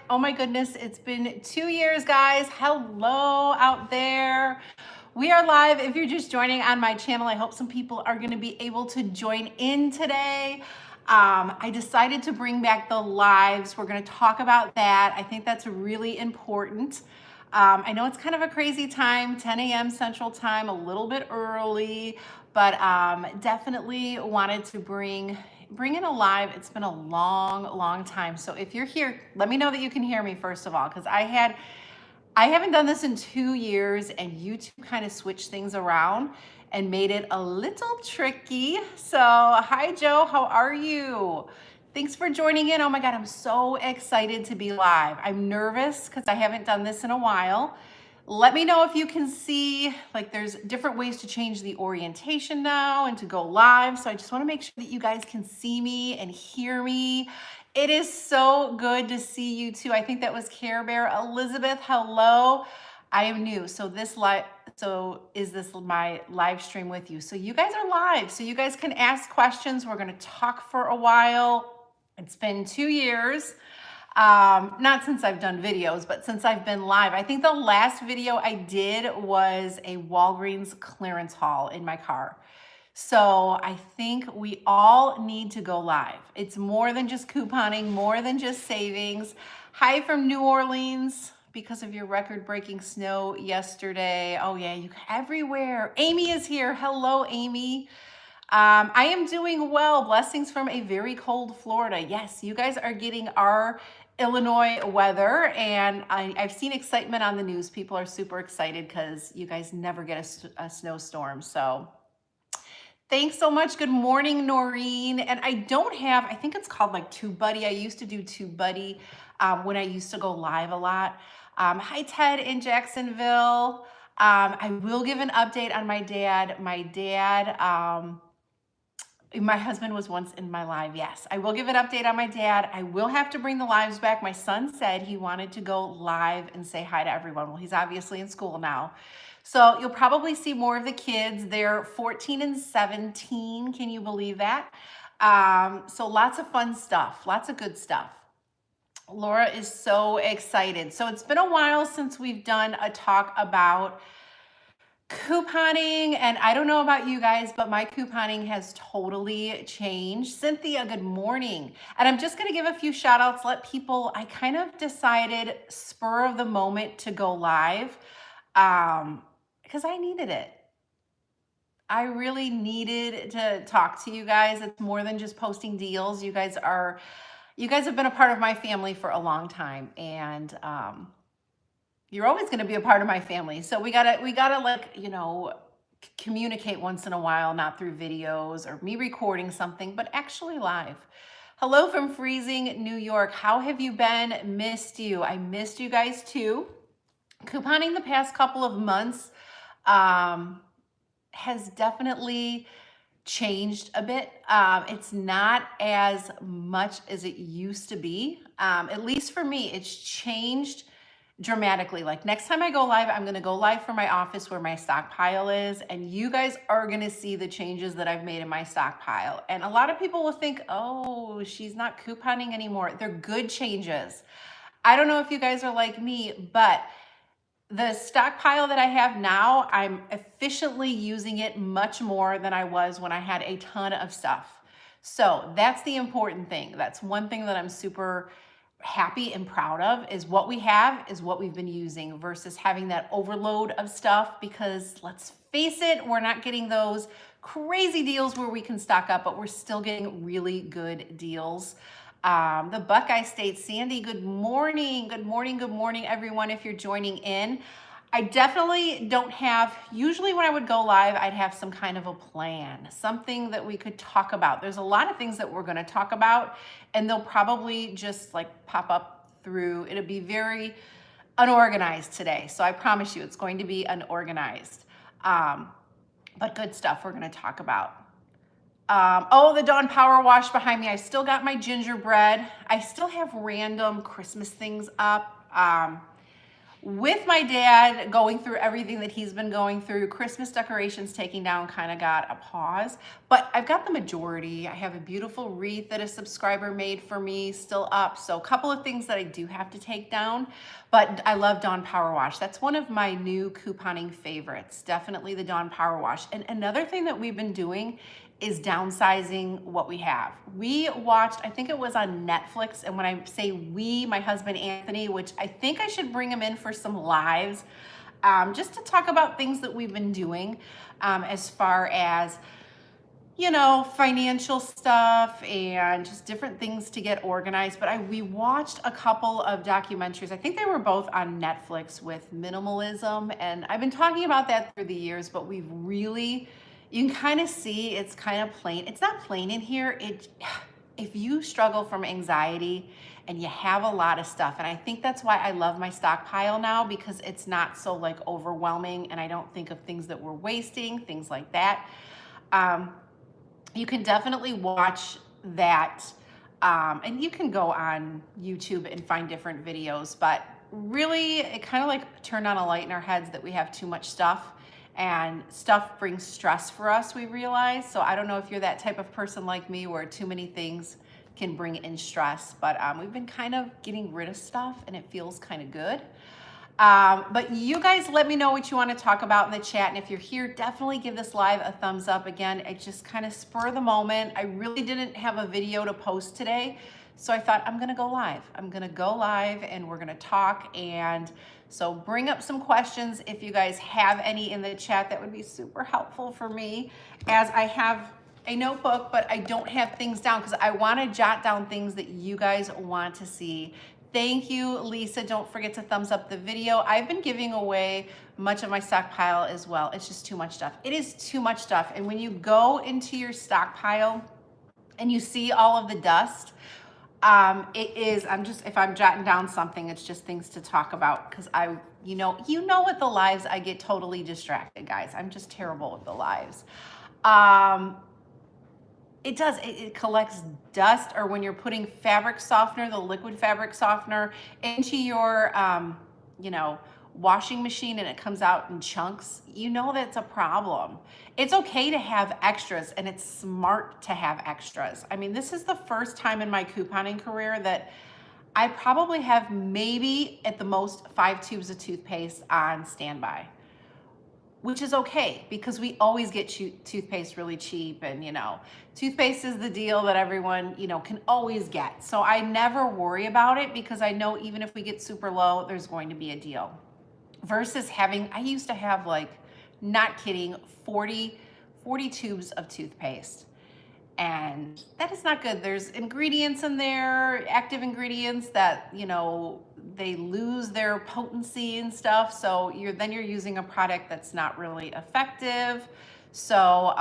Oh my goodness, it's been 2 years, guys. Hello out there. We are live. If you're just joining on my channel, I hope some people are going to be able to join in today. I decided to bring back the lives. We're going to talk about that. I think that's really important. I know it's kind of a crazy time, 10 a.m. Central Time, a little bit early, but definitely wanted to bring it alive. It's been a long time. So if you're here, let me know that you can hear me first of all, because I haven't done this in 2 years, and YouTube kind of switched things around and made it a little tricky. So hi Joe, how are you? Thanks for joining in. Oh my God, I'm so excited to be live. I'm nervous because I haven't done this in a while. Let me know if you can see, like there's different ways to change the orientation now and to go live. So I just want to make sure that you guys can see me and hear me. It is so good to see you too. I think that was Care Bear. Elizabeth, hello. I am new. So is this my live stream with you? So you guys are live. So you guys can ask questions. We're going to talk for a while. It's been 2 years. Not since I've done videos, but since I've been live. I think the last video I did was a Walgreens clearance haul in my car. So I think we all need to go live. It's more than just couponing, more than just savings. Hi from New Orleans because of your record-breaking snow yesterday. Oh yeah, you everywhere. Amy is here. Hello, Amy. I am doing well. Blessings from a very cold Florida. Yes, you guys are getting our Illinois weather, and I've seen excitement on the news. People are super excited because you guys never get a snowstorm. So thanks so much. Good morning, Noreen. And I think it's called like TubeBuddy. I used to do TubeBuddy when I used to go live a lot. Hi, Ted in Jacksonville. I will give an update on my dad. My husband was once in my live. Yes, I will give an update on my dad. I will have to bring the lives back. My son said he wanted to go live and say hi to everyone. Well, he's obviously in school now. So you'll probably see more of the kids. They're 14 and 17. Can you believe that? So lots of fun stuff, lots of good stuff. Laura is so excited. So it's been a while since we've done a talk about couponing, and I don't know about you guys, but my couponing has totally changed. Cynthia, good morning. And I'm just going to give a few shout outs, let people, I kind of decided spur of the moment to go live because I needed it. I really needed to talk to you guys. It's more than just posting deals. You guys have been a part of my family for a long time, and you're always going to be a part of my family. So we gotta like, communicate once in a while, not through videos or me recording something, but actually live. Hello from freezing New York. How have you been? Missed you. I missed you guys too. Couponing the past couple of months has definitely changed a bit. It's not as much as it used to be. At least for me, it's changed dramatically. Like next time I go live, I'm going to go live from my office where my stockpile is, and you guys are going to see the changes that I've made in my stockpile. And a lot of people will think, oh, she's not couponing anymore. They're good changes. I don't know if you guys are like me, but the stockpile that I have now, I'm efficiently using it much more than I was when I had a ton of stuff. So that's the important thing. That's one thing that I'm super happy and proud of, is what we have is what we've been using versus having that overload of stuff, because let's face it, we're not getting those crazy deals where we can stock up, but we're still getting really good deals. The Buckeye State, Sandy, good morning. Good morning, everyone, if you're joining in. I definitely don't have, usually when I would go live, I'd have some kind of a plan, something that we could talk about. There's a lot of things that we're going to talk about, and they'll probably just like pop up through. It'll be very unorganized today. So I promise you it's going to be unorganized. But good stuff we're going to talk about. Oh, the Dawn Power Wash behind me. I still got my gingerbread. I still have random Christmas things up. with my dad going through everything that he's been going through, Christmas decorations taking down kind of got a pause, but I've got the majority. I have a beautiful wreath that a subscriber made for me still up. So a couple of things that I do have to take down, but I love Dawn Power Wash. That's one of my new couponing favorites, definitely the Dawn Power Wash. And another thing that we've been doing is downsizing what we have. We watched, I think it was on Netflix, and when I say we, my husband Anthony, which I think I should bring him in for some lives, just to talk about things that we've been doing as far as, you know, financial stuff and just different things to get organized. But we watched a couple of documentaries. I think they were both on Netflix with Minimalism, and I've been talking about that through the years, but we've really, you can kind of see it's kind of plain. It's not plain in here. If you struggle from anxiety and you have a lot of stuff, and I think that's why I love my stockpile now, because it's not so like overwhelming and I don't think of things that we're wasting, things like that. You can definitely watch that, and you can go on YouTube and find different videos, but really it kind of like turned on a light in our heads that we have too much stuff. And stuff brings stress for us, we realize. So I don't know if you're that type of person like me where too many things can bring in stress, but we've been kind of getting rid of stuff and it feels kind of good. But you guys let me know what you want to talk about in the chat. And if you're here, definitely give this live a thumbs up. Again, it just kind of spur the moment. I really didn't have a video to post today, so I thought I'm going to go live. I'm going to go live and we're going to talk. And so bring up some questions if you guys have any in the chat. That would be super helpful for me, as I have a notebook, but I don't have things down because I want to jot down things that you guys want to see. Thank you, Lisa. Don't forget to thumbs up the video. I've been giving away much of my stockpile as well. It's just too much stuff. It is too much stuff. And when you go into your stockpile and you see all of the dust, if I'm jotting down something, it's just things to talk about, because you know with the lives, I get totally distracted, guys. I'm just terrible with the lives. It collects dust, or when you're putting fabric softener, the liquid fabric softener, into your, washing machine, and it comes out in chunks, that's a problem. It's okay to have extras, and it's smart to have extras. I mean, this is the first time in my couponing career that I probably have maybe at the most 5 tubes of toothpaste on standby, which is okay because we always get toothpaste really cheap, and toothpaste is the deal that everyone can always get. So I never worry about it because I know even if we get super low, there's going to be a deal. Versus I used to have, like, not kidding, 40 tubes of toothpaste. And that is not good. There's ingredients in there, active ingredients that, they lose their potency and stuff. So you're using a product that's not really effective. So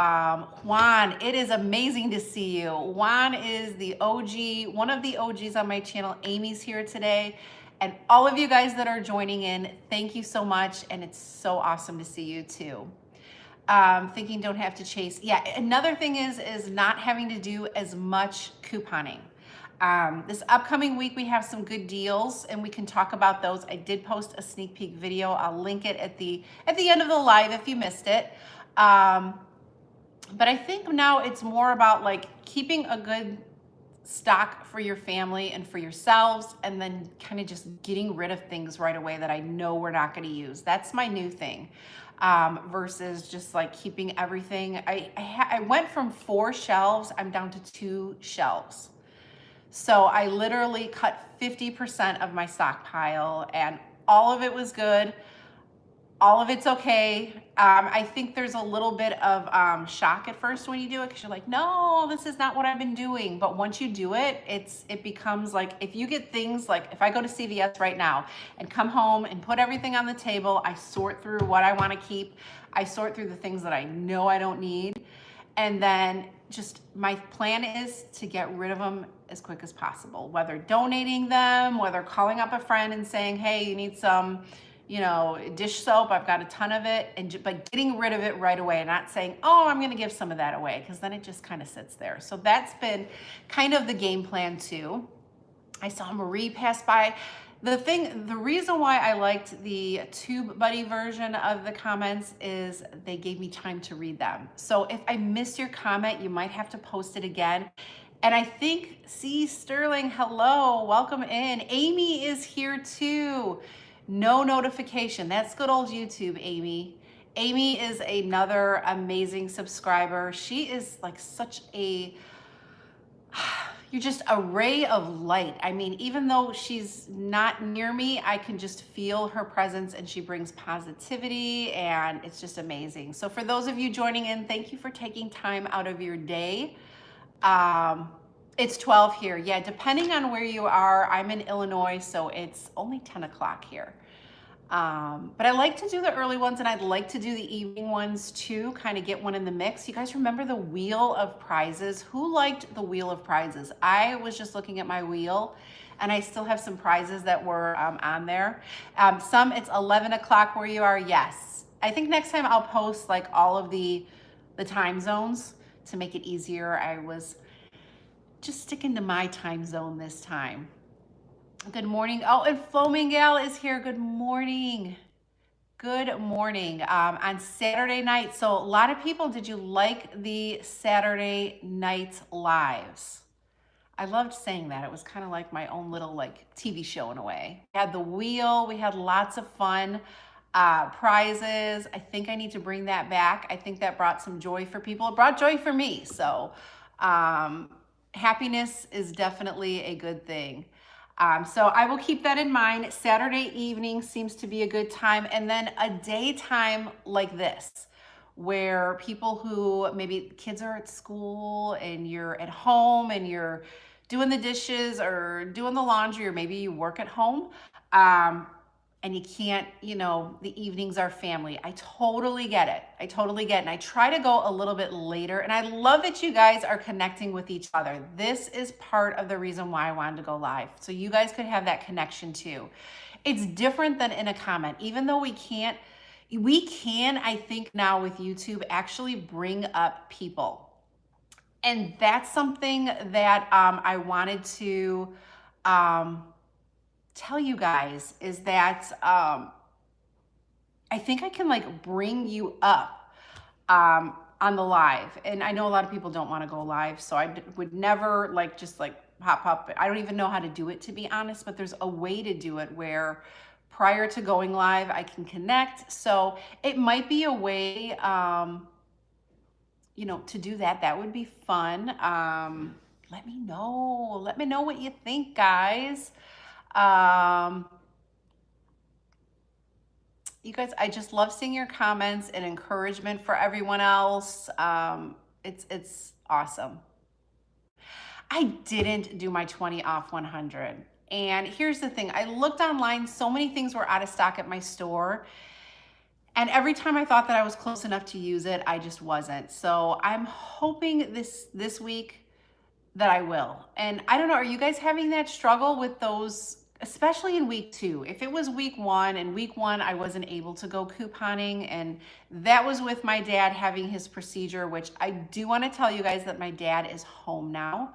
Juan, it is amazing to see you. Juan is the OG, one of the OGs on my channel. Amy's here today. And all of you guys that are joining in, thank you so much. And it's so awesome to see you too. Thinking don't have to chase. Yeah, another thing is not having to do as much couponing. This upcoming week, we have some good deals and we can talk about those. I did post a sneak peek video. I'll link it at the end of the live if you missed it. But I think now it's more about like keeping a good stock for your family and for yourselves, and then kind of just getting rid of things right away that I know we're not going to use. That's my new thing, versus just like keeping everything. I went from 4 shelves, I'm down to 2 shelves. So I literally cut 50% of my stockpile, and all of it was good. All of it's okay. I think there's a little bit of shock at first when you do it, because you're like, no, this is not what I've been doing. But once you do it, it becomes like, if you get things like, if I go to CVS right now and come home and put everything on the table, I sort through what I want to keep. I sort through the things that I know I don't need. And then just my plan is to get rid of them as quick as possible, whether donating them, whether calling up a friend and saying, hey, you need some, dish soap, I've got a ton of it, but getting rid of it right away and not saying, oh, I'm going to give some of that away, because then it just kind of sits there. So that's been kind of the game plan too. I saw Marie pass by. The reason why I liked the Tube Buddy version of the comments is they gave me time to read them. So if I missed your comment, you might have to post it again. And I think, see, Sterling, hello, welcome in. Amy is here too. No notification. That's good old YouTube, Amy. Amy is another amazing subscriber. She is like such a you're just a ray of light. I mean, even though she's not near me, I can just feel her presence and she brings positivity and it's just amazing. So for those of you joining in, thank you for taking time out of your day. It's 12 here. Yeah, depending on where you are, I'm in Illinois, so it's only 10 o'clock here. But I like to do the early ones and I'd like to do the evening ones too, kind of get one in the mix. You guys remember the Wheel of Prizes? Who liked the Wheel of Prizes? I was just looking at my wheel and I still have some prizes that were on there. Some it's 11 o'clock where you are, yes. I think next time I'll post like all of the time zones to make it easier. I was just sticking to my time zone this time. Good morning. Oh, and Flo Miguel is here. Good morning. Good morning. On Saturday night. So a lot of people, did you like the Saturday night lives? I loved saying that. It was kind of like my own little like TV show in a way. We had the wheel. We had lots of fun prizes. I think I need to bring that back. I think that brought some joy for people. It brought joy for me. So happiness is definitely a good thing. So I will keep that in mind. Saturday evening seems to be a good time. And then a daytime like this, where people who maybe kids are at school and you're at home and you're doing the dishes or doing the laundry, or maybe you work at home. And you can't, the evenings are family. I totally get it. I totally get it. And I try to go a little bit later. And I love that you guys are connecting with each other. This is part of the reason why I wanted to go live. So you guys could have that connection too. It's different than in a comment. Even though we can, I think now with YouTube, actually bring up people. And that's something that I wanted to tell you guys is that I think I can like bring you up on the live. And I know a lot of people don't want to go live, so I would never like just like pop up. I don't even know how to do it, to be honest, but there's a way to do it where prior to going live, I can connect. So it might be a way, to do that. That would be fun. Let me know. Let me know what you think, guys. You guys, I just love seeing your comments and encouragement for everyone else. It's awesome. I didn't do my 20 off 100. And here's the thing. I looked online. So many things were out of stock at my store. And every time I thought that I was close enough to use it, I just wasn't. So I'm hoping this week that I will. And I don't know, are you guys having that struggle with those, especially in week 2? If it was week 1, and week 1 I wasn't able to go couponing, and that was with my dad having his procedure, which I do want to tell you guys that my dad is home now.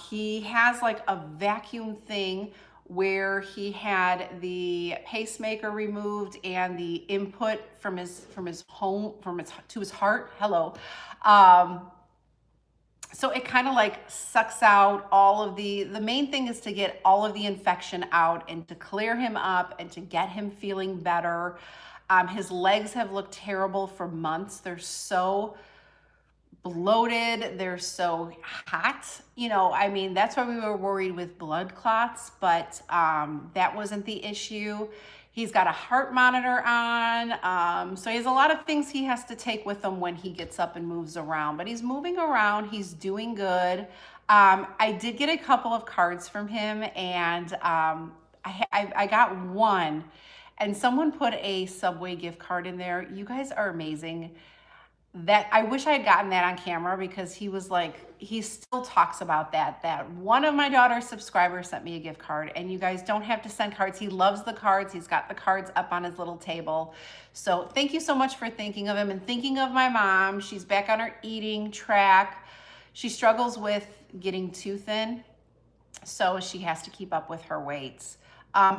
He has like a vacuum thing where he had the pacemaker removed and the input from his home to his heart. Hello. So it kind of like sucks out all of the main thing is to get all of the infection out and to clear him up and to get him feeling better. His legs have looked terrible for months. They're so bloated. They're so hot. I mean, that's why we were worried with blood clots, but that wasn't the issue. He's got a heart monitor on. So he has a lot of things he has to take with him when he gets up and moves around, but he's moving around. He's doing good. I did get a couple of cards from him, and I got one, and someone put a Subway gift card in there. You guys are amazing. That I wish I had gotten that on camera, because he was like, he still talks about that one of my daughter's subscribers sent me a gift card, and you guys don't have to send cards. He loves the cards. He's got the cards up on his little table. So thank you so much for thinking of him and thinking of my mom. She's back on her eating track. She struggles with getting too thin, so she has to keep up with her weights.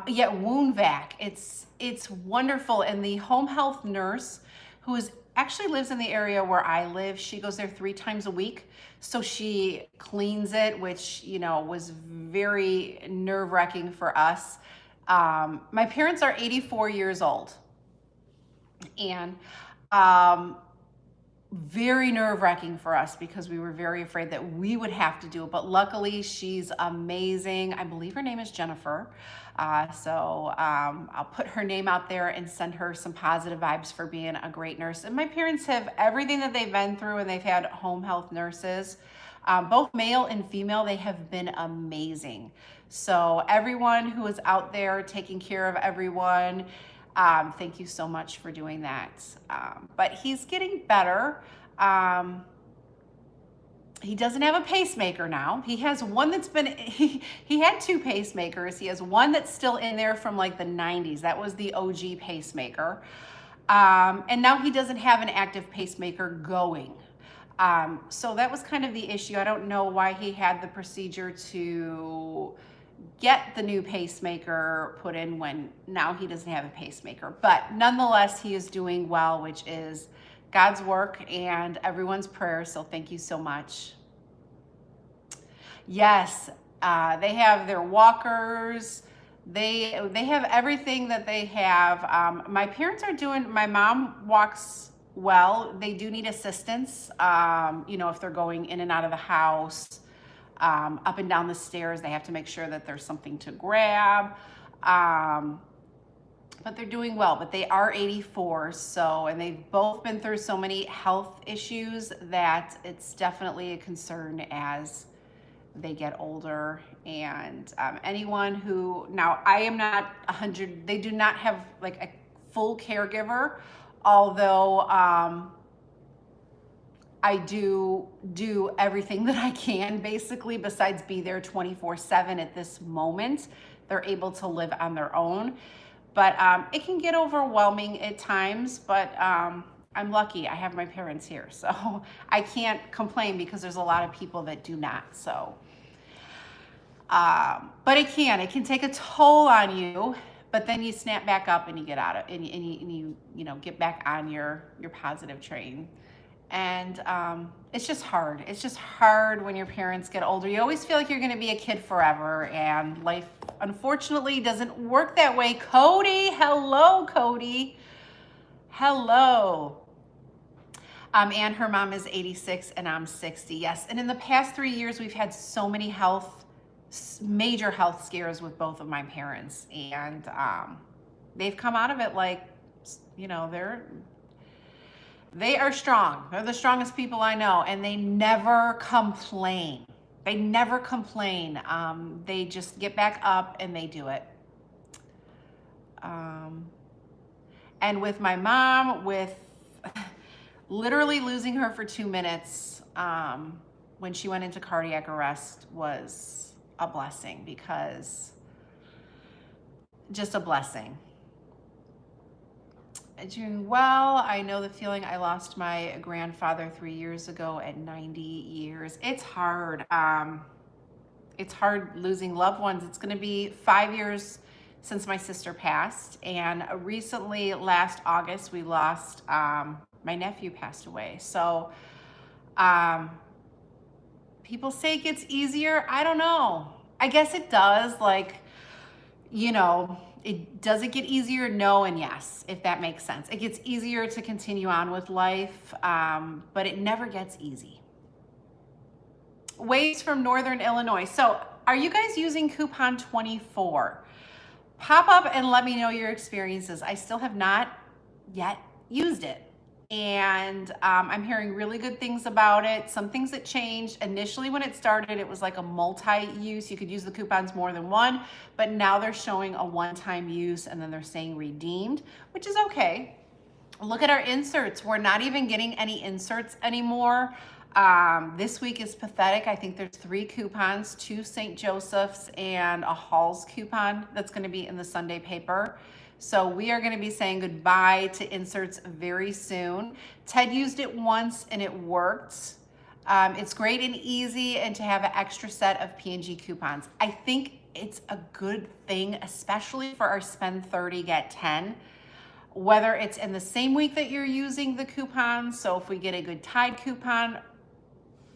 Yet wound vac, it's wonderful. And the home health nurse, who is actually lives in the area where I live, she goes there 3 times a week. So she cleans it, which, you know, was very nerve-wracking for us. My parents are 84 years old, and um, very nerve-wracking for us because we were very afraid that we would have to do it. But luckily, she's amazing. I believe her name is Jennifer. So I'll put her name out there and send her some positive vibes for being a great nurse. And my parents have everything that they've been through, and they've had home health nurses, both male and female. They have been amazing. So everyone who is out there taking care of everyone, thank you so much for doing that. But he's getting better. He doesn't have a pacemaker now. He has one that's been, he had 2 pacemakers. He has one that's still in there from like the 90s. That was the OG pacemaker. And now he doesn't have an active pacemaker going. So that was kind of the issue. I don't know why he had the procedure to get the new pacemaker put in when now he doesn't have a pacemaker. But nonetheless, he is doing well, which is God's work and everyone's prayers. So thank you so much. Yes, they have their walkers. They have everything that they have. My parents are doing, my mom walks well. They do need assistance, you know, if they're going in and out of the house, up and down the stairs. They have to make sure that there's something to grab. But they're doing well. But they are 84, so, and they've both been through so many health issues that it's definitely a concern as they get older. And anyone who, now I am not 100, they do not have like a full caregiver, although I do everything that I can basically besides be there 24/7 at this moment. They're able to live on their own. But it can get overwhelming at times, but I'm lucky I have my parents here. So I can't complain because there's a lot of people that do not. So, but it can take a toll on you, but then you snap back up and you get out of, and you know, get back on your positive train. And it's just hard. It's just hard when your parents get older. You always feel like you're going to be a kid forever, and life, unfortunately, doesn't work that way. Cody, hello, Cody. Hello. And her mom is 86 and I'm 60. Yes. And in the past 3 years, we've had so many major health scares with both of my parents. And they've come out of it like, you know, they are strong. They're the strongest people I know, and they never complain. They never complain. They just get back up and they do it. And with my mom, with literally losing her for 2 minutes when she went into cardiac arrest was a blessing, because just a blessing. Doing well. I know the feeling. I lost my grandfather 3 years ago at 90 years. It's hard. It's hard losing loved ones. It's going to be 5 years since my sister passed. And recently, last August, we lost, my nephew passed away. So people say it gets easier. I don't know. I guess it does. Like, you know, does it get easier? No and yes, if that makes sense. It gets easier to continue on with life, but it never gets easy. Waves from Northern Illinois. So are you guys using coupon 24? Pop up and let me know your experiences. I still have not yet used it. And I'm hearing really good things about it. Some things that changed. Initially when it started, it was like a multi-use. You could use the coupons more than one, but now they're showing a one-time use and then they're saying redeemed, which is okay. Look at our inserts. We're not even getting any inserts anymore. This week is pathetic. I think there's 3 coupons, 2 St. Joseph's and a Halls coupon that's going to be in the Sunday paper. So we are going to be saying goodbye to inserts very soon. Ted used it once and it worked. It's great and easy, and to have an extra set of P&G coupons. I think it's a good thing, especially for our spend 30, get 10. Whether it's in the same week that you're using the coupon, so if we get a good Tide coupon,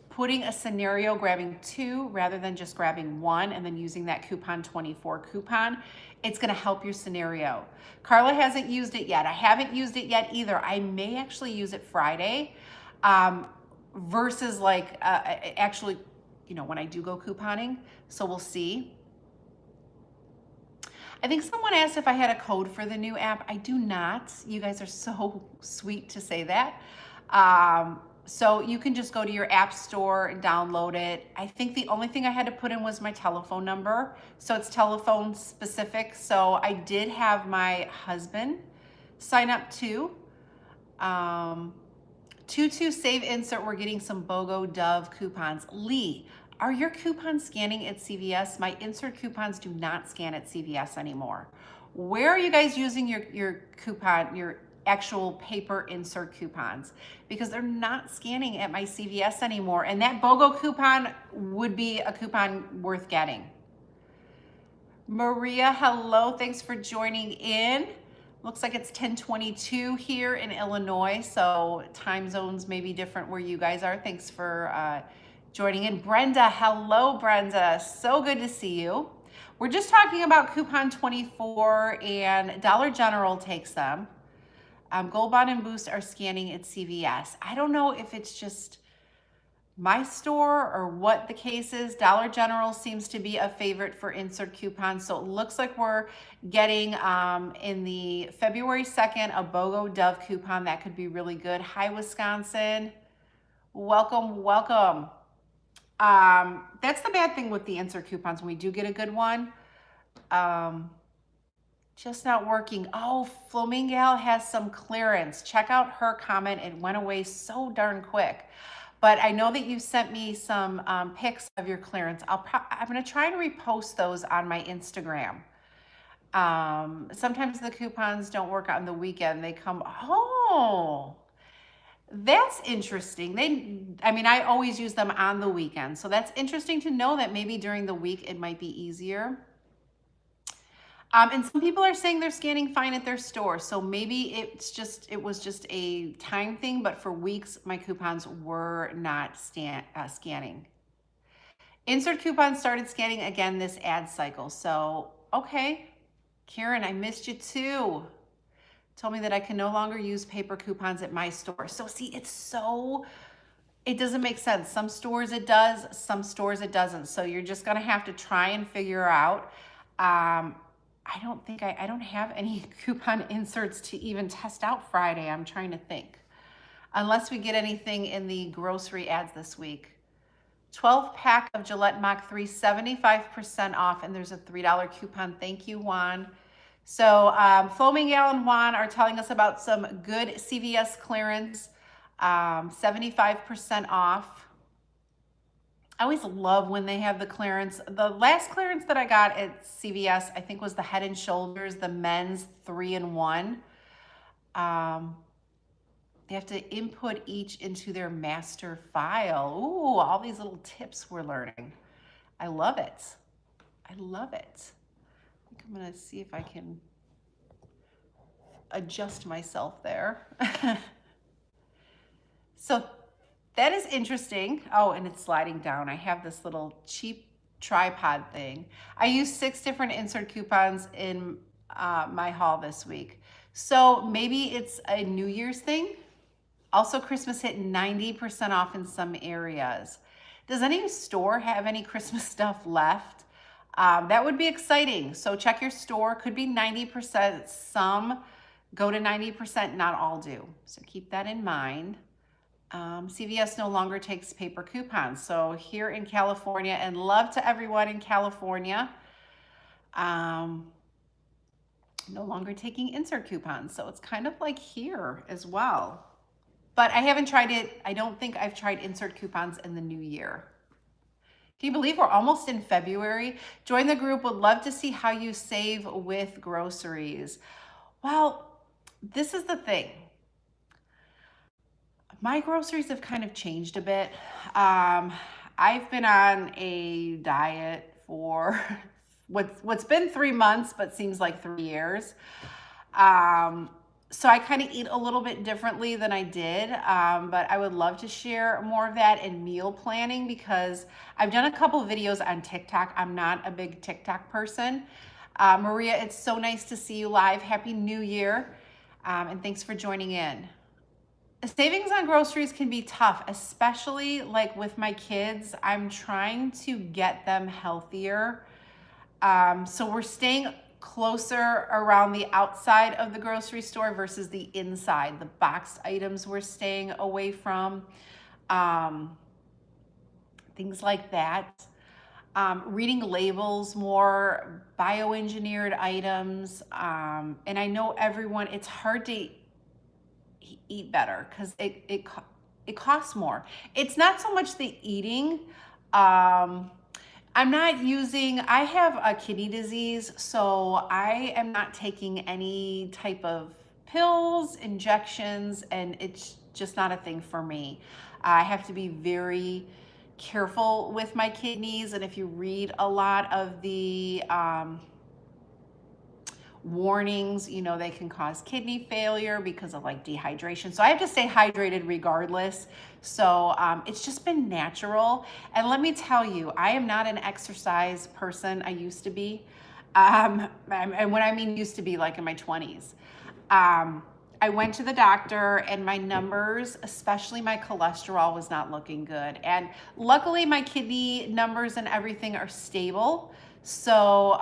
putting a scenario, grabbing 2 rather than just grabbing 1 and then using that coupon 24 coupon, it's gonna help your scenario. Carla hasn't used it yet. I haven't used it yet either. I may actually use it Friday versus like actually, when I do go couponing. So we'll see. I think someone asked if I had a code for the new app. I do not. You guys are so sweet to say that. So you can just go to your app store and download it. I think the only thing I had to put in was my telephone number. So it's telephone specific. So I did have my husband sign up too. 22 save insert, we're getting some BOGO Dove coupons. Lee, are your coupons scanning at CVS? My insert coupons do not scan at CVS anymore. Where are you guys using your coupon, your actual paper insert coupons? Because they're not scanning at my CVS anymore. And that BOGO coupon would be a coupon worth getting. Maria, hello, thanks for joining in. Looks like it's 10:22 here in Illinois, so time zones may be different where you guys are. Thanks for joining in. Brenda, hello, Brenda. So good to see you. We're just talking about coupon 24 and Dollar General takes them. Gold Bond and Boost are scanning at CVS. I don't know if it's just my store or what the case is. Dollar General seems to be a favorite for insert coupons. So it looks like we're getting in the February 2nd, a BOGO Dove coupon. That could be really good. Hi, Wisconsin. Welcome, welcome. That's the bad thing with the insert coupons. When we do get a good one, just not working. Oh, Flamingal has some clearance. Check out her comment. It went away so darn quick. But I know that you sent me some pics of your clearance. I'm going to try and repost those on my Instagram. Sometimes the coupons don't work on the weekend. They come, oh, that's interesting. I always use them on the weekend. So that's interesting to know that maybe during the week it might be easier. And some people are saying they're scanning fine at their store. So maybe it was just a time thing, but for weeks, my coupons were not scanning. Insert coupons started scanning again this ad cycle. So, okay. Karen, I missed you too. Told me that I can no longer use paper coupons at my store. So see, it doesn't make sense. Some stores it does, some stores it doesn't. So you're just gonna have to try and figure out. I don't have any coupon inserts to even test out Friday. I'm trying to think. Unless we get anything in the grocery ads this week. 12 pack of Gillette Mach 3, 75% off, and there's a $3 coupon. Thank you, Juan. So Flamingal and Juan are telling us about some good CVS clearance, 75% off. I always love when they have the clearance. The last clearance that I got at CVS, I think, was the Head and Shoulders, the men's 3-in-1. They have to input each into their master file. Ooh, all these little tips we're learning. I love it. I love it. I think I'm gonna see if I can adjust myself there. So that is interesting. Oh, and it's sliding down. I have this little cheap tripod thing. I used 6 different insert coupons in my haul this week. So maybe it's a New Year's thing. Also, Christmas hit 90% off in some areas. Does any store have any Christmas stuff left? That would be exciting. So check your store. Could be 90%. Some go to 90%, not all do. So keep that in mind. CVS no longer takes paper coupons. So here in California, and love to everyone in California, no longer taking insert coupons. So it's kind of like here as well. But I haven't tried it. I don't think I've tried insert coupons in the new year. Can you believe we're almost in February? Join the group. Would love to see how you save with groceries. Well, this is the thing. My groceries have kind of changed a bit. I've been on a diet for what's been 3 months, but seems like 3 years. Um, so I kind of eat a little bit differently than I did, but I would love to share more of that in meal planning because I've done a couple videos on TikTok. I'm not a big TikTok person. Maria, it's so nice to see you live. Happy New Year, and thanks for joining in. Savings on groceries can be tough, especially like with my kids. I'm trying to get them healthier. So we're staying closer around the outside of the grocery store versus the inside. The boxed items we're staying away from, um, things like that. Reading labels more, bioengineered items. And I know everyone, it's hard to eat better because it costs more. It's not so much the eating. I'm not using, I have a kidney disease, so I am not taking any type of pills, injections, and it's just not a thing for me. I have to be very careful with my kidneys, and if you read a lot of the warnings, you know, they can cause kidney failure because of like dehydration. So I have to stay hydrated regardless. So it's just been natural. And let me tell you, I am not an exercise person. I used to be. And when I mean used to be, like in my 20s. I went to the doctor and my numbers, especially my cholesterol, was not looking good. And luckily my kidney numbers and everything are stable. So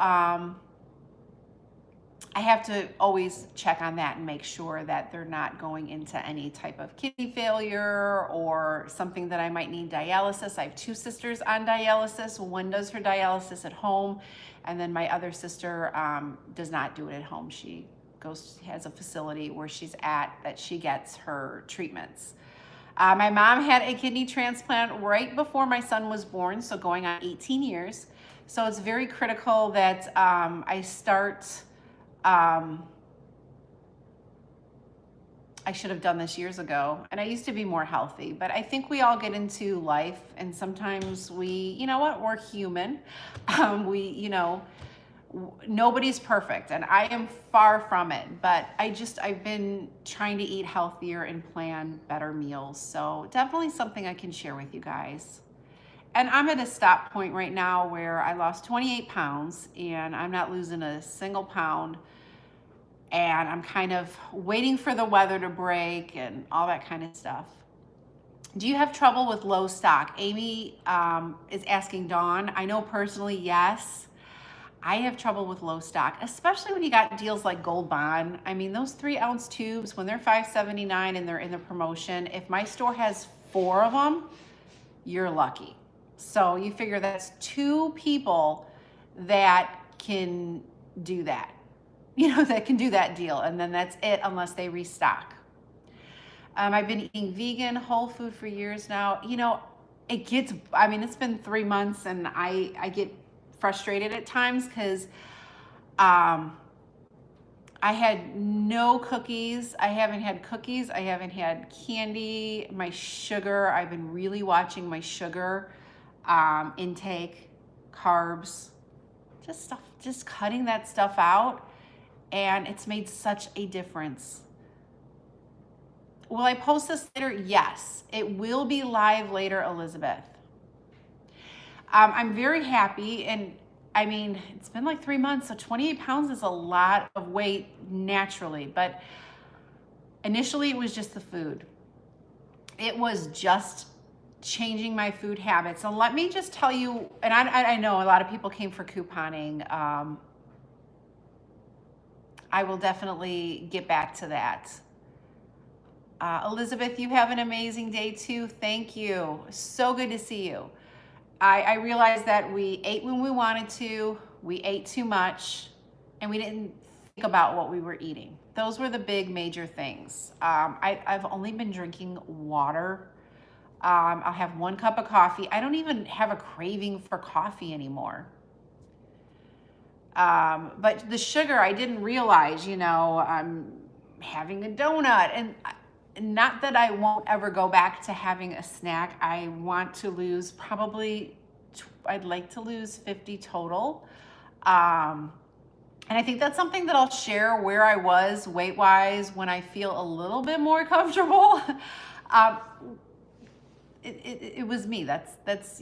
I have to always check on that and make sure that they're not going into any type of kidney failure or something that I might need dialysis. I have two sisters on dialysis. One does her dialysis at home, and then my other sister does not do it at home. She has a facility where she's at that she gets her treatments. My mom had a kidney transplant right before my son was born, so going on 18 years. So it's very critical that I start. I should have done this years ago, and I used to be more healthy, but I think we all get into life and sometimes you know what, we're human. Nobody's perfect and I am far from it, but I've been trying to eat healthier and plan better meals. So definitely something I can share with you guys. And I'm at a stop point right now where I lost 28 pounds and I'm not losing a single pound. And I'm kind of waiting for the weather to break and all that kind of stuff. Do you have trouble with low stock? Amy is asking Dawn. I know personally, yes. I have trouble with low stock, especially when you got deals like Gold Bond. I mean, those 3-ounce tubes, when they're $5.79 and they're in the promotion, if my store has 4 of them, you're lucky. So you figure that's 2 people that can do that. That can do that deal, and then that's it unless they restock. I've been eating vegan, whole food for years now. It's been 3 months and I get frustrated at times because I had no cookies. I haven't had cookies. I haven't had candy. My sugar, I've been really watching my sugar intake, carbs, just cutting that stuff out. And it's made such a difference. Will I post this later? Yes, it will be live later, Elizabeth. I'm very happy, and I mean, it's been like 3 months, so 28 pounds is a lot of weight naturally, but initially it was just the food. It was just changing my food habits. And let me just tell you, and I know a lot of people came for couponing. I will definitely get back to that. Elizabeth, you have an amazing day too. Thank you. So good to see you. I realized that we ate when we wanted to, we ate too much, and we didn't think about what we were eating. Those were the big major things. I've only been drinking water. I'll have 1 cup of coffee. I don't even have a craving for coffee anymore. But the sugar, I didn't realize, I'm having a donut, and not that I won't ever go back to having a snack. I want to lose I'd like to lose 50 total. And I think that's something that I'll share where I was weight-wise when I feel a little bit more comfortable. um, it was me. That's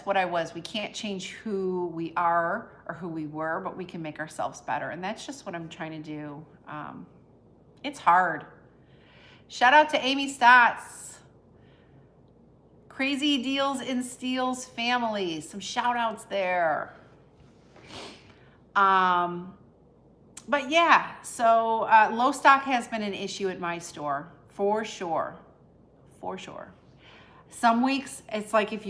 what I was. We can't change who we are or who we were, but we can make ourselves better. And that's just what I'm trying to do. It's hard. Shout out to Amy Stotts. Crazy Deals in Steals family. Some shout outs there. But yeah, so low stock has been an issue at my store for sure. Some weeks it's like if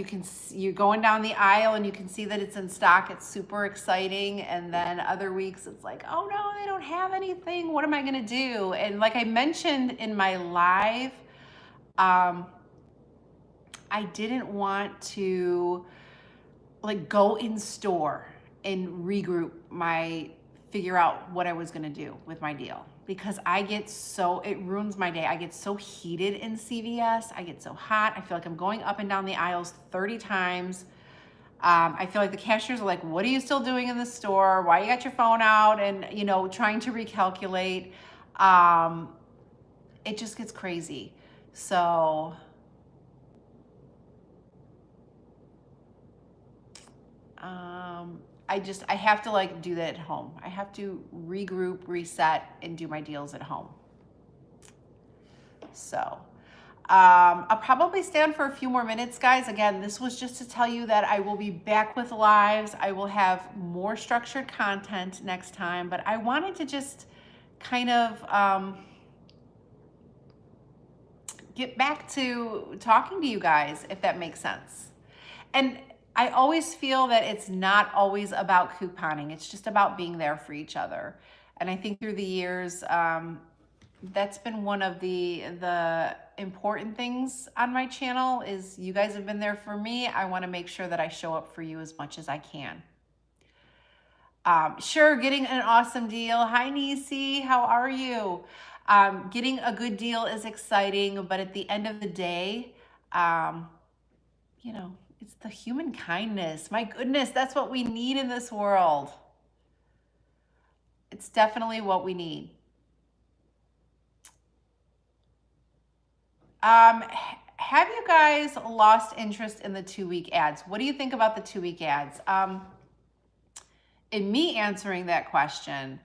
you're going down the aisle and you can see that it's in stock, it's super exciting. And then other weeks it's like, oh no, they don't have anything. What am I gonna do? And like I mentioned in my live, I didn't want to like go in store and regroup figure out what I was gonna do with my deal, because it ruins my day. I get so heated in CVS. I get so hot. I feel like I'm going up and down the aisles 30 times. I feel like the cashiers are like, what are you still doing in the store? Why you got your phone out? And, trying to recalculate. It just gets crazy. So, I have to like do that at home. I have to regroup, reset, and do my deals at home. So I'll probably stay on for a few more minutes, guys. Again, this was just to tell you that I will be back with lives. I will have more structured content next time, but I wanted to just kind of get back to talking to you guys, if that makes sense. And I always feel that it's not always about couponing. It's just about being there for each other. And I think through the years, that's been one of the important things on my channel is you guys have been there for me. I want to make sure that I show up for you as much as I can. Sure, getting an awesome deal. Hi, Nisi, how are you? Getting a good deal is exciting, but at the end of the day, it's the human kindness. My goodness, that's what we need in this world. It's definitely what we need. Have you guys lost interest in the 2-week ads? What do you think about the 2-week ads? In me answering that question,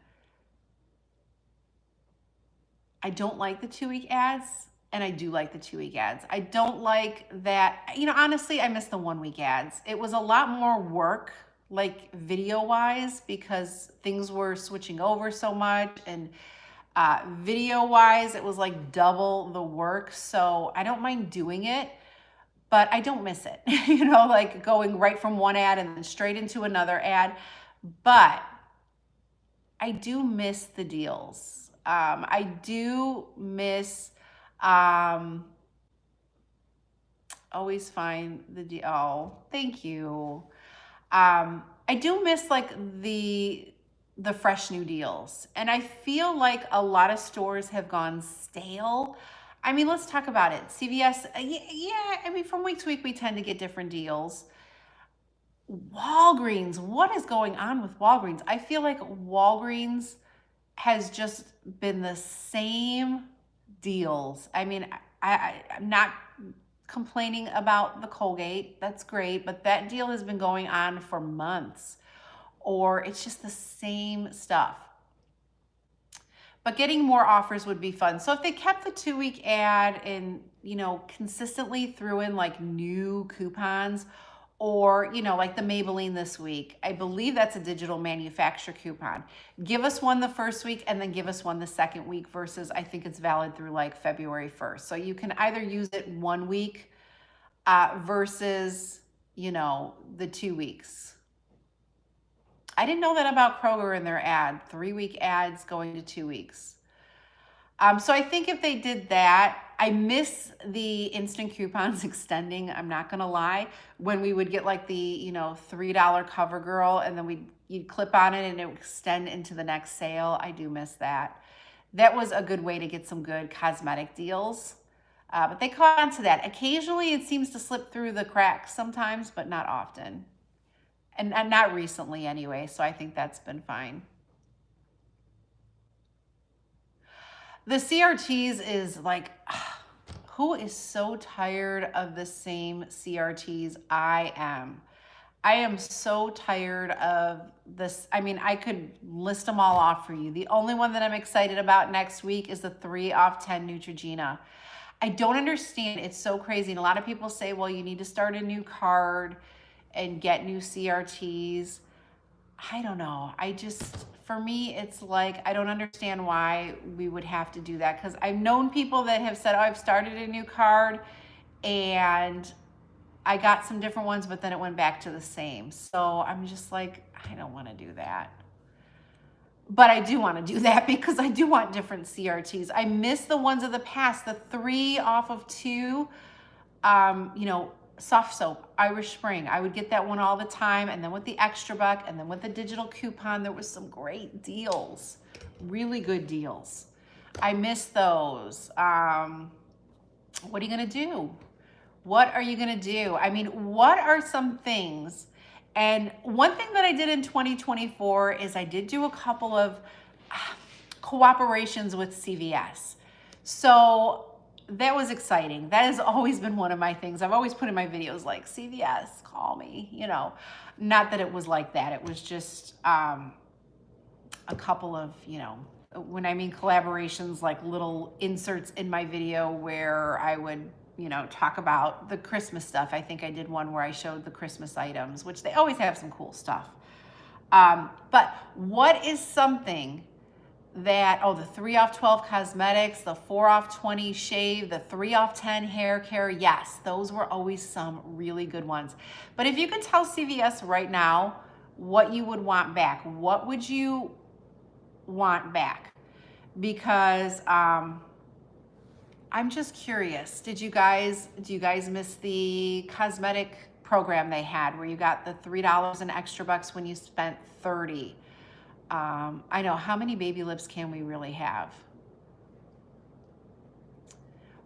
I don't like the 2-week ads. And I do like the 2-week ads. I don't like that, honestly, I miss the 1-week ads. It was a lot more work, like video-wise, because things were switching over so much. And video-wise, it was like double the work. So I don't mind doing it, but I don't miss it. Like going right from one ad and then straight into another ad. But I do miss the deals. I do miss... always find the deal. Oh, thank you. I do miss like the fresh new deals. And I feel like a lot of stores have gone stale. I mean, let's talk about it. CVS, from week to week, we tend to get different deals. Walgreens, what is going on with Walgreens? I feel like Walgreens has just been the same deals. I mean, I'm not complaining about the Colgate. That's great, but that deal has been going on for months, or it's just the same stuff. But getting more offers would be fun. So if they kept the 2-week ad and, consistently threw in like new coupons, or, like the Maybelline this week, I believe that's a digital manufacturer coupon. Give us one the first week and then give us one the second week versus I think it's valid through like February 1st. So you can either use it 1 week versus, the 2 weeks. I didn't know that about Kroger in their ad, 3-week ads going to 2 weeks. So I think if they did that, I miss the instant coupons extending. I'm not going to lie. When we would get like the, $3 CoverGirl and then you'd clip on it and it would extend into the next sale. I do miss that. That was a good way to get some good cosmetic deals. But they caught on to that. Occasionally it seems to slip through the cracks sometimes, but not often. and not recently anyway, so I think that's been fine. The CRTs is like, who is so tired of the same CRTs? I am. I am so tired of this. I mean, I could list them all off for you. The only one that I'm excited about next week is the 3 off 10 Neutrogena. I don't understand. It's so crazy. And a lot of people say, well, you need to start a new card and get new CRTs. I don't know. For me, it's like, I don't understand why we would have to do that. Because I've known people that have said, oh, I've started a new card and I got some different ones, but then it went back to the same. So I'm just like, I don't want to do that. But I do want to do that because I do want different CRTs. I miss the ones of the past, the 3 off of 2, soft soap, Irish Spring. I would get that one all the time. And then with the extra buck and then with the digital coupon, there was some great deals, really good deals. I miss those. What are you going to do? What are you going to do? I mean, what are some things? And one thing that I did in 2024 is I did do a couple of cooperations with CVS. So that was exciting. That has always been one of my things. I've always put in my videos like, CVS, call me, Not that it was like that. It was just a couple of, when I mean collaborations, like little inserts in my video where I would talk about the Christmas stuff. I think I did one where I showed the Christmas items, which they always have some cool stuff. But what is something that, the 3 off 12 cosmetics, the 4 off 20 shave, the 3 off 10 hair care, yes, those were always some really good ones. But if you could tell CVS right now what you would want back, what would you want back? Because, I'm just curious. Do you guys miss the cosmetic program they had where you got the $3 and extra bucks when you spent 30? I know, how many baby lips can we really have?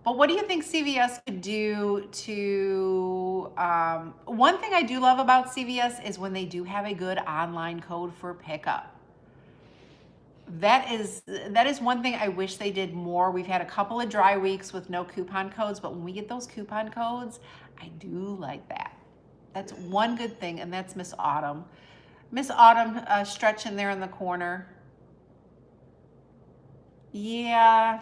But what do you think CVS could do to, one thing I do love about CVS is when they do have a good online code for pickup. That is one thing I wish they did more. We've had a couple of dry weeks with no coupon codes, but when we get those coupon codes, I do like that. That's one good thing, and that's Miss Autumn. Miss Autumn stretching there in the corner. Yeah,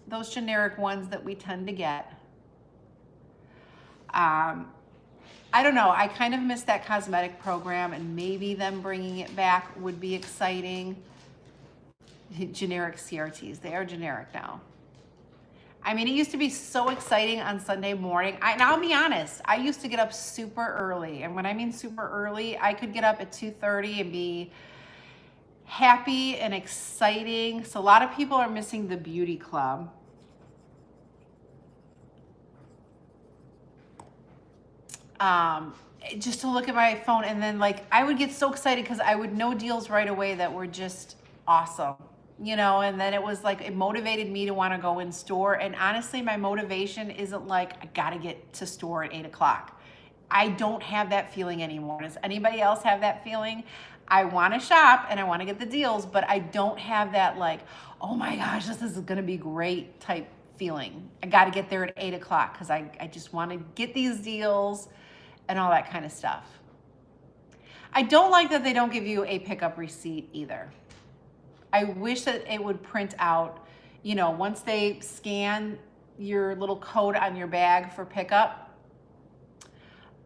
those generic ones that we tend to get. I don't know. I kind of miss that cosmetic program, and maybe them bringing it back would be exciting. Generic CRTs. They are generic now. I mean, it used to be so exciting on Sunday morning. And I'll be honest, I used to get up super early. And when I mean super early, I could get up at 2:30 and be happy and exciting. So a lot of people are missing the beauty club. Just to look at my phone, and then I would get so excited because I would know deals right away that were just awesome, and then it was it motivated me to want to go in store. And honestly, my motivation isn't I gotta get to store at 8 o'clock. I don't have that feeling anymore. Does anybody else have that feeling? I want to shop and I want to get the deals, but I don't have that oh my gosh, this is gonna be great type feeling. I got to get there at 8 o'clock because I just want to get these deals and all that kind of stuff. I don't like that they don't give you a pickup receipt either. I wish that it would print out, once they scan your little code on your bag for pickup.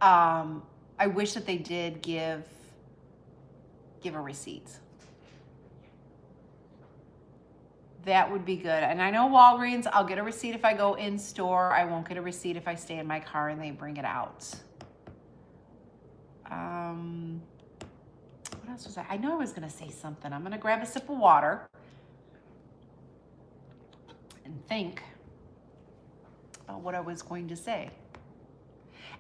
I wish that they did give a receipt. That would be good. And I know Walgreens, I'll get a receipt if I go in store. I won't get a receipt if I stay in my car and they bring it out. What else was I know I was going to say something. I'm going to grab a sip of water and think about what I was going to say.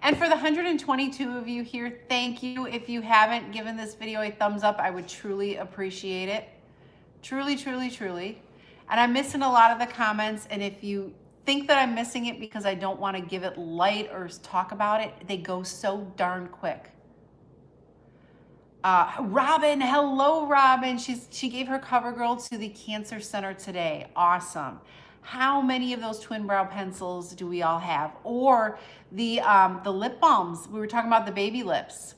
And for the 122 of you here, thank you. If you haven't given this video a thumbs up, I would truly appreciate it. Truly, truly, truly. And I'm missing a lot of the comments. And if you think that I'm missing it because I don't want to give it light or talk about it, they go so darn quick. Robin, hello, Robin. She gave her CoverGirl to the Cancer Center today. Awesome. How many of those twin brow pencils do we all have? Or the lip balms. We were talking about the baby lips.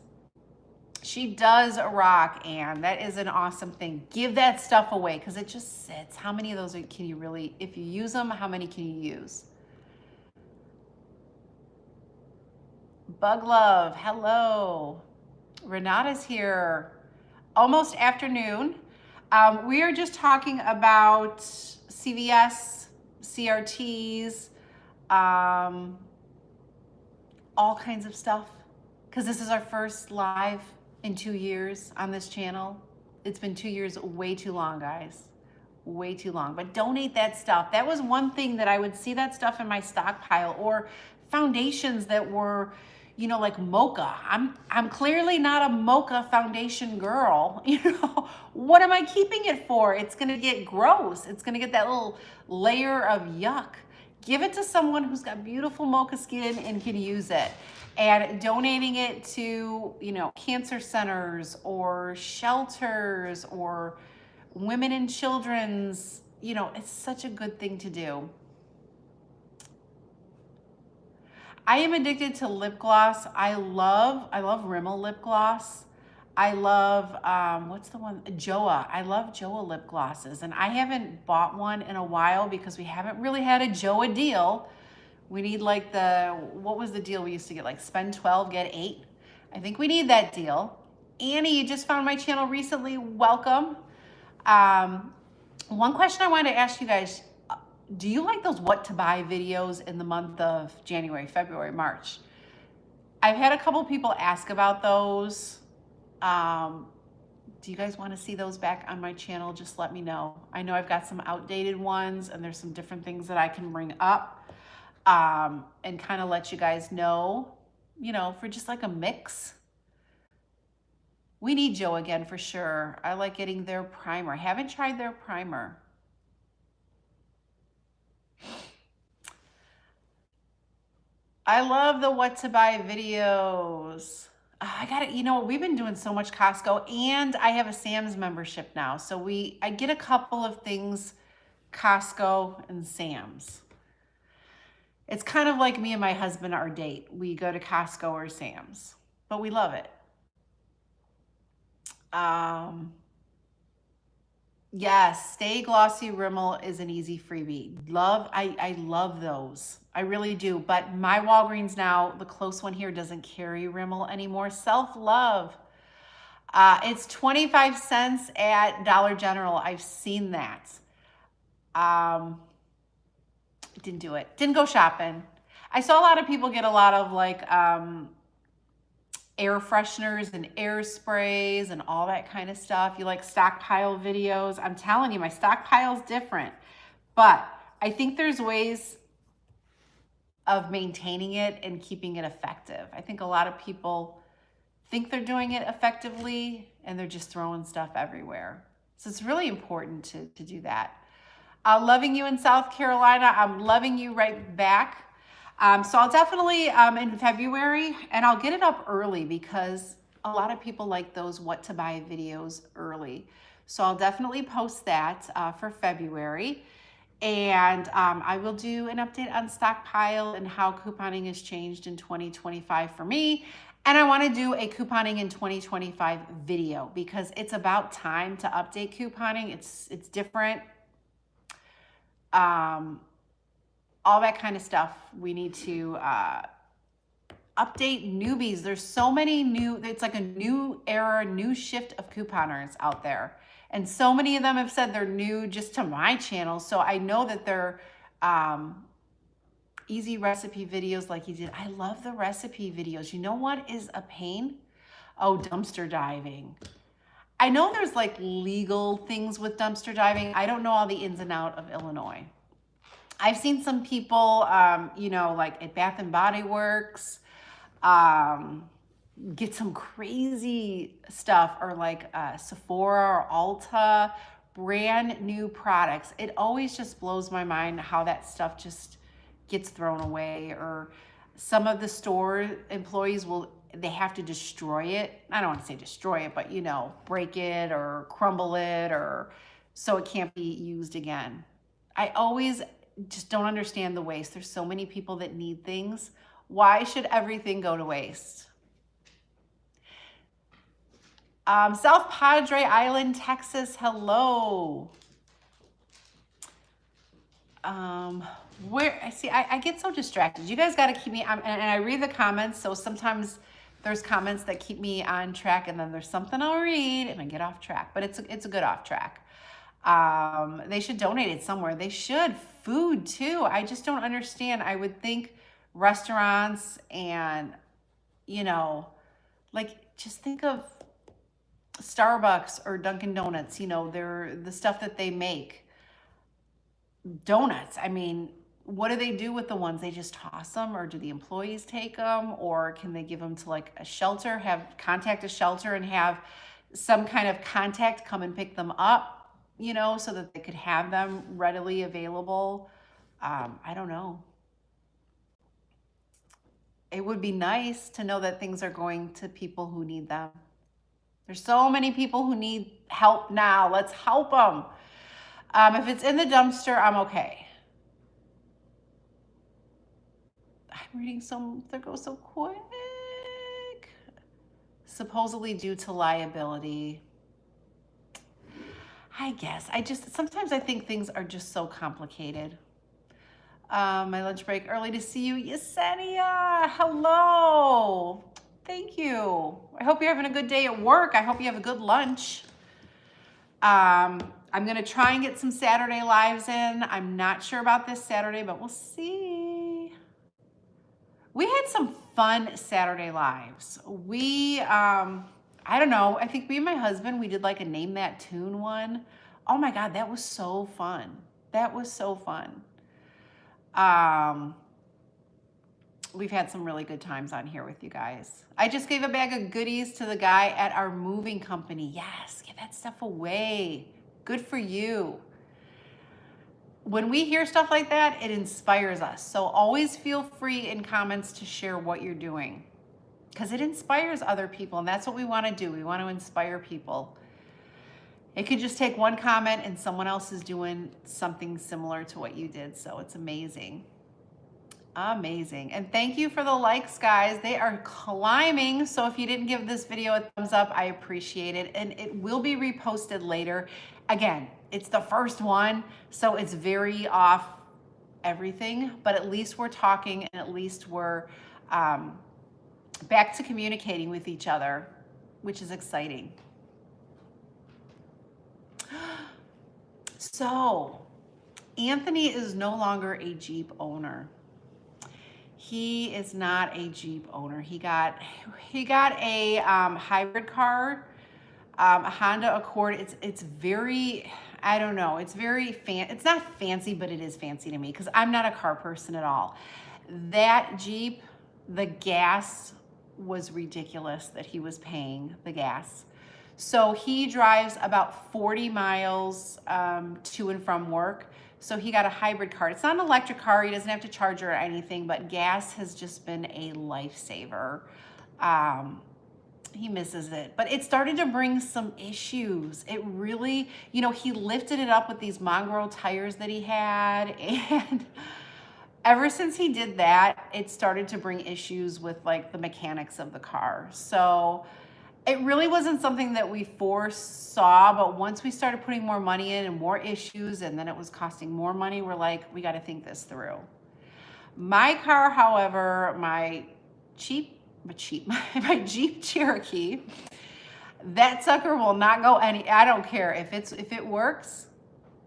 She does rock, and that is an awesome thing. Give that stuff away because it just sits. How many of those can you really, if you use them, how many can you use? Bug Love, hello. Renata's here. Almost afternoon. We are just talking about CVS, CRTs, all kinds of stuff. Because this is our first live in 2 years on this channel. It's been 2 years, way too long, guys. Way too long. But donate that stuff. That was one thing that I would see that stuff in my stockpile, or foundations that were, you know, like mocha. I'm clearly not a mocha foundation girl. You know, what am I keeping it for? It's gonna get gross. It's gonna get that little layer of yuck. Give it to someone who's got beautiful mocha skin and can use it. And donating it to, you know, cancer centers or shelters or women and children's, you know, it's such a good thing to do. I am addicted to lip gloss. I love Rimmel lip gloss. I love, what's the one? Joa. I love Joa lip glosses. And I haven't bought one in a while because we haven't really had a Joa deal. We need like what was the deal we used to get? Like spend 12, get 8. I think we need that deal. Annie, you just found my channel recently. Welcome. One question I wanted to ask you guys, do you like those what to buy videos in the month of January, February, March? I've had a couple people ask about those. Do you guys want to see those back on my channel? Just let me know. I know I've got some outdated ones and there's some different things that I can bring up and kind of let you guys know, you know, for just like a mix. We need Joe again for sure. I like getting their primer. I haven't tried their primer. I love the what to buy videos. I got it. You know, we've been doing so much Costco, and I have a Sam's membership now. So I get a couple of things, Costco and Sam's. It's kind of like me and my husband, our date. We go to Costco or Sam's, but we love it. Yes, Stay Glossy Rimmel is an easy freebie. I love those. I really do. But my Walgreens now, the close one here, doesn't carry Rimmel anymore. Self-love. It's 25 cents at Dollar General. I've seen that. Didn't do it. Didn't go shopping. I saw a lot of people get a lot of like air fresheners and air sprays and all that kind of stuff. You like stockpile videos. I'm telling you, my stockpile's different. But I think there's ways of maintaining it and keeping it effective. I think a lot of people think they're doing it effectively and they're just throwing stuff everywhere. So it's really important to do that. Loving you in South Carolina. I'm loving you right back. So I'll definitely, in February, and I'll get it up early because a lot of people like those what to buy videos early. So I'll definitely post that for February. And I will do an update on stockpile and how couponing has changed in 2025 for me. And I want to do a couponing in 2025 video because it's about time to update couponing. It's different. All that kind of stuff. We need to update newbies. There's so many it's like a new era, new shift of couponers out there. And so many of them have said they're new just to my channel. So I know that they're easy recipe videos like you did. I love the recipe videos. You know what is a pain? Oh, dumpster diving. I know there's like legal things with dumpster diving. I don't know all the ins and outs of Illinois. I've seen some people, you know, like at Bath and Body Works, get some crazy stuff, or like Sephora or Ulta, brand new products. It always just blows my mind how that stuff just gets thrown away, or some of the store employees will they have to destroy it. I don't want to say destroy it, but break it or crumble it, or so it can't be used again. I always just don't understand the waste. There's so many people that need things. Why should everything go to waste? South Padre Island, Texas, hello. Where I get so distracted. You guys got to keep me, and I read the comments, so sometimes there's comments that keep me on track, and then there's something I'll read and I get off track, but it's a good off track. They should donate it somewhere. They should. Food too. I just don't understand. I would think restaurants and, like, just think of Starbucks or Dunkin' Donuts, they're the stuff that they make. Donuts. I mean, what do they do with the ones? They just toss them, or do the employees take them, or can they give them to like a shelter, contact a shelter and have some kind of contact come and pick them up, so that they could have them readily available? I don't know. It would be nice to know that things are going to people who need them. There's so many people who need help now. Let's help them. If it's in the dumpster, I'm okay. I'm reading some that go so quick. Supposedly due to liability. I guess. Sometimes I think things are just so complicated. My lunch break early to see you. Yesenia, hello. Thank you. I hope you're having a good day at work. I hope you have a good lunch. I'm going to try and get some Saturday lives in. I'm not sure about this Saturday, but we'll see. We had some fun Saturday lives. I don't know. I think me and my husband, we did like a Name That Tune one. Oh my God, that was so fun. That was so fun. We've had some really good times on here with you guys. I just gave a bag of goodies to the guy at our moving company. Yes, give that stuff away. Good for you. When we hear stuff like that, it inspires us. So always feel free in comments to share what you're doing, because it inspires other people, and that's what we want to do. We want to inspire people. It could just take one comment and someone else is doing something similar to what you did. So it's amazing. Amazing. And thank you for the likes, guys. They are climbing. So if you didn't give this video a thumbs up, I appreciate it. And it will be reposted later. Again, it's the first one, so it's very off everything, but at least we're talking, and at least we're back to communicating with each other, which is exciting. So Anthony is no longer a Jeep owner. He is not a Jeep owner. He got a hybrid car, a Honda Accord. It's very, I don't know. It's very it's not fancy, but it is fancy to me because I'm not a car person at all. That Jeep, the gas was ridiculous that he was paying the gas. So he drives about 40 miles to and from work. So he got a hybrid car. It's not an electric car. He doesn't have to charge it or anything, but gas has just been a lifesaver. He misses it, but it started to bring some issues. It really, he lifted it up with these Mongrel tires that he had, and ever since he did that, it started to bring issues with like the mechanics of the car. So it really wasn't something that we foresaw, but once we started putting more money in and more issues, and then it was costing more money, we're like, we got to think this through. My car, however, my Jeep Cherokee, that sucker will not go I don't care if it works,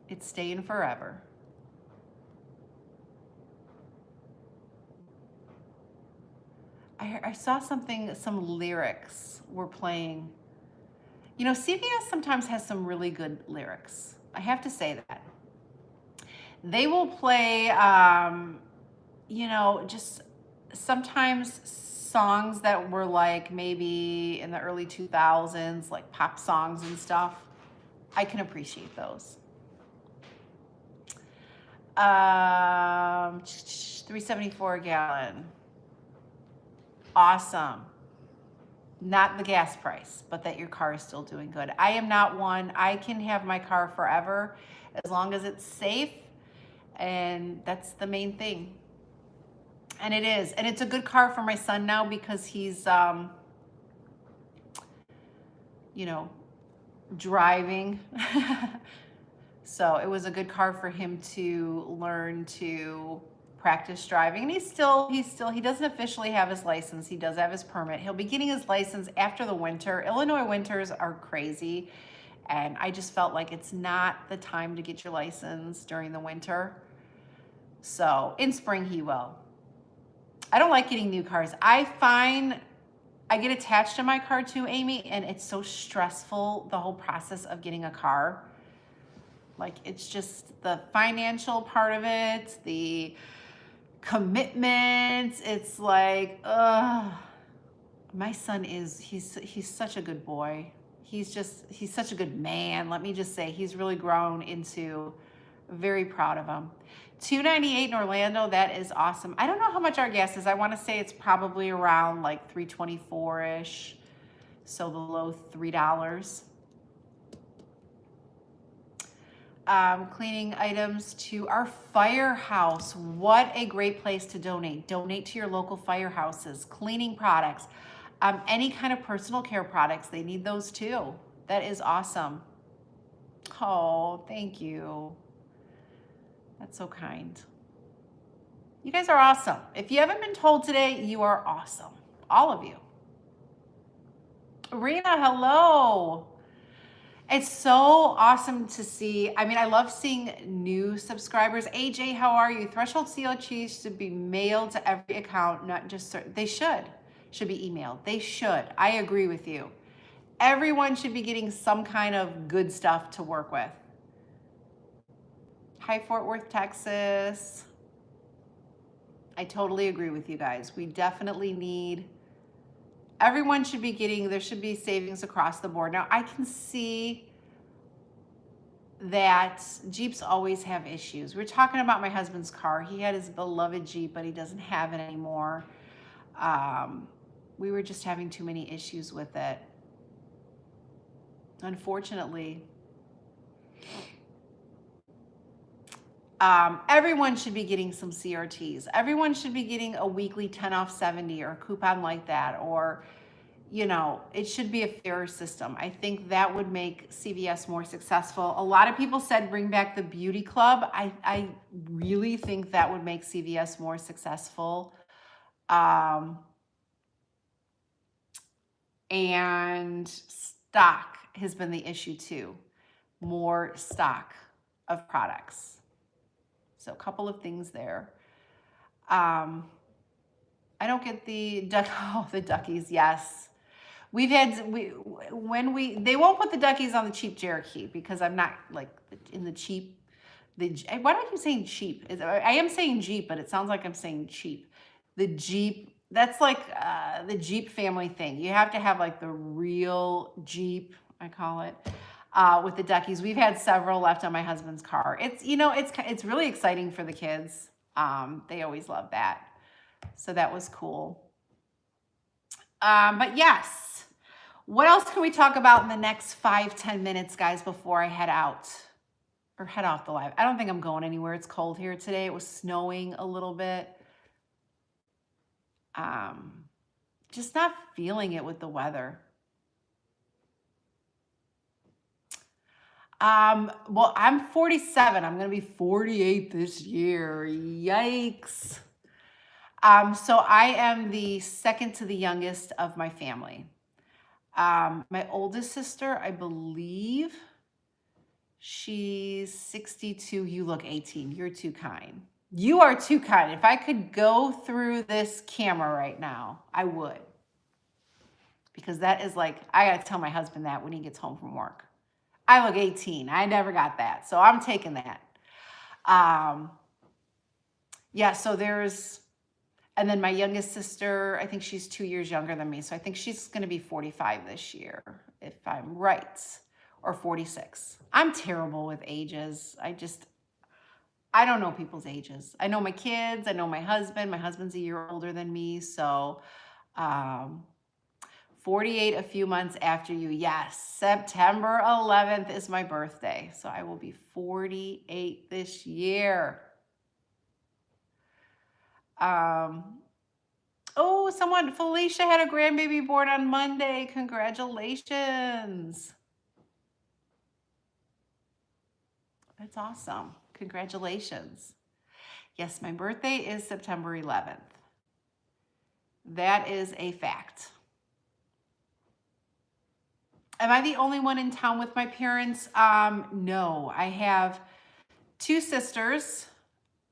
it's staying forever. I saw some lyrics were playing. CBS sometimes has some really good lyrics. I have to say that. They will play, just sometimes songs that were like maybe in the early 2000s, like pop songs and stuff. I can appreciate those. 374 a gallon. Awesome. not the gas price, but that your car is still doing good. I am not one. I can have my car forever as long as it's safe, and that's the main thing. And it is. And it's a good car for my son now because he's you know, driving. So it was a good car for him to learn to practice driving. And he doesn't officially have his license. He does have his permit. He'll be getting his license after the winter. Illinois winters are crazy. And I just felt like it's not the time to get your license during the winter. So in spring he will. I don't like getting new cars. I find I get attached to my car too, Amy, and it's so stressful, the whole process of getting a car. Like, it's just the financial part of it, the commitment. It's like, my son he's such a good boy. He's such a good man. Let me just say, he's really grown into, very proud of him. $2.98 in Orlando, that is awesome. I don't know how much our gas is. I want to say it's probably around like $3.24-ish. So the low $3. Cleaning items to our firehouse. What a great place to donate. Donate to your local firehouses. Cleaning products. Any kind of personal care products. They need those too. That is awesome. Oh, thank you. That's so kind. You guys are awesome. If you haven't been told today, you are awesome. All of you. Rena, hello. It's so awesome to see. I mean, I love seeing new subscribers. AJ, how are you? Threshold CRTs should be mailed to every account, not just certain. They should be emailed. They should. I agree with you. Everyone should be getting some kind of good stuff to work with. Hi, Fort Worth, Texas. I totally agree with you guys. We definitely need, everyone should be getting, there should be savings across the board. Now, I can see that Jeeps always have issues. We're talking about my husband's car. He had his beloved Jeep, but he doesn't have it anymore. We were just having too many issues with it. Unfortunately, everyone should be getting some CRTs. Everyone should be getting a weekly 10 off 70 or a coupon like that, or, you know, it should be a fairer system. I think that would make CVS more successful. A lot of people said bring back the beauty club. I really think that would make CVS more successful. And stock has been the issue too. More stock of products. So a couple of things there. I don't get the the duckies. Yes, we've had they won't put the duckies on the cheap Cherokee because I'm not like in the cheap. Why do I keep saying cheap? I am saying Jeep, but it sounds like I'm saying cheap. The Jeep. That's like the Jeep family thing. You have to have like the real Jeep, I call it. With the duckies. We've had several left on my husband's car. It's, you know, it's really exciting for the kids. They always love that. So that was cool. But yes, what else can we talk about in the next 5-10 minutes, guys, before I head out or head off the live? I don't think I'm going anywhere. It's cold here today. It was snowing a little bit. Just not feeling it with the weather. Well, I'm 47. I'm going to be 48 this year. Yikes. So I am the second to the youngest of my family. My oldest sister, I believe she's 62. You look 18. You're too kind. You are too kind. If I could go through this camera right now, I would. Because that is like, I got to tell my husband that when he gets home from work. I look 18. I never got that. So I'm taking that. Yeah, so there's, and then my youngest sister, I think she's 2 years younger than me. So I think she's going to be 45 this year, if I'm right, or 46. I'm terrible with ages. I don't know people's ages. I know my kids. I know my husband. My husband's a year older than me. So 48 a few months after you. Yes, September 11th is my birthday. So I will be 48 this year. Oh, Felicia had a grandbaby born on Monday. Congratulations. That's awesome. Congratulations. Yes, my birthday is September 11th. That is a fact. Am I the only one in town with my parents? No, I have two sisters.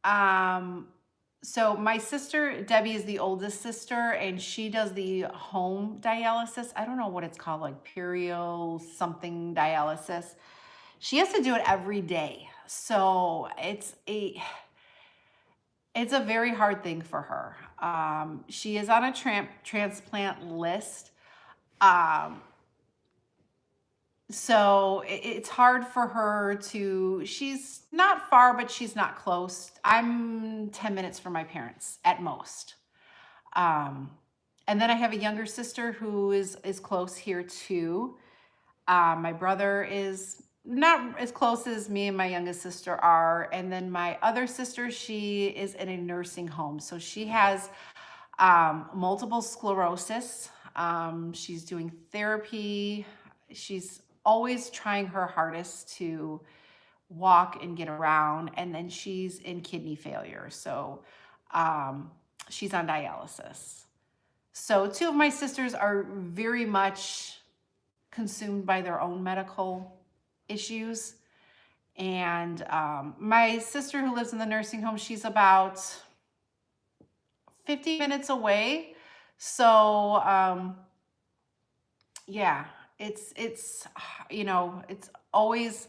So my sister, Debbie, is the oldest sister, and she does the home dialysis. I don't know what it's called, like perio something dialysis. She has to do it every day. So it's a very hard thing for her. She is on a transplant list. So it's hard for her to, she's not far, but she's not close. I'm 10 minutes from my parents at most. And then I have a younger sister who is close here too. My brother is not as close as me and my youngest sister are. And then my other sister, she is in a nursing home. So she has multiple sclerosis. She's doing therapy. She's always trying her hardest to walk and get around. And then she's in kidney failure. So she's on dialysis. So two of my sisters are very much consumed by their own medical issues. And my sister who lives in the nursing home, she's about 50 minutes away. So yeah, it's you know, it's always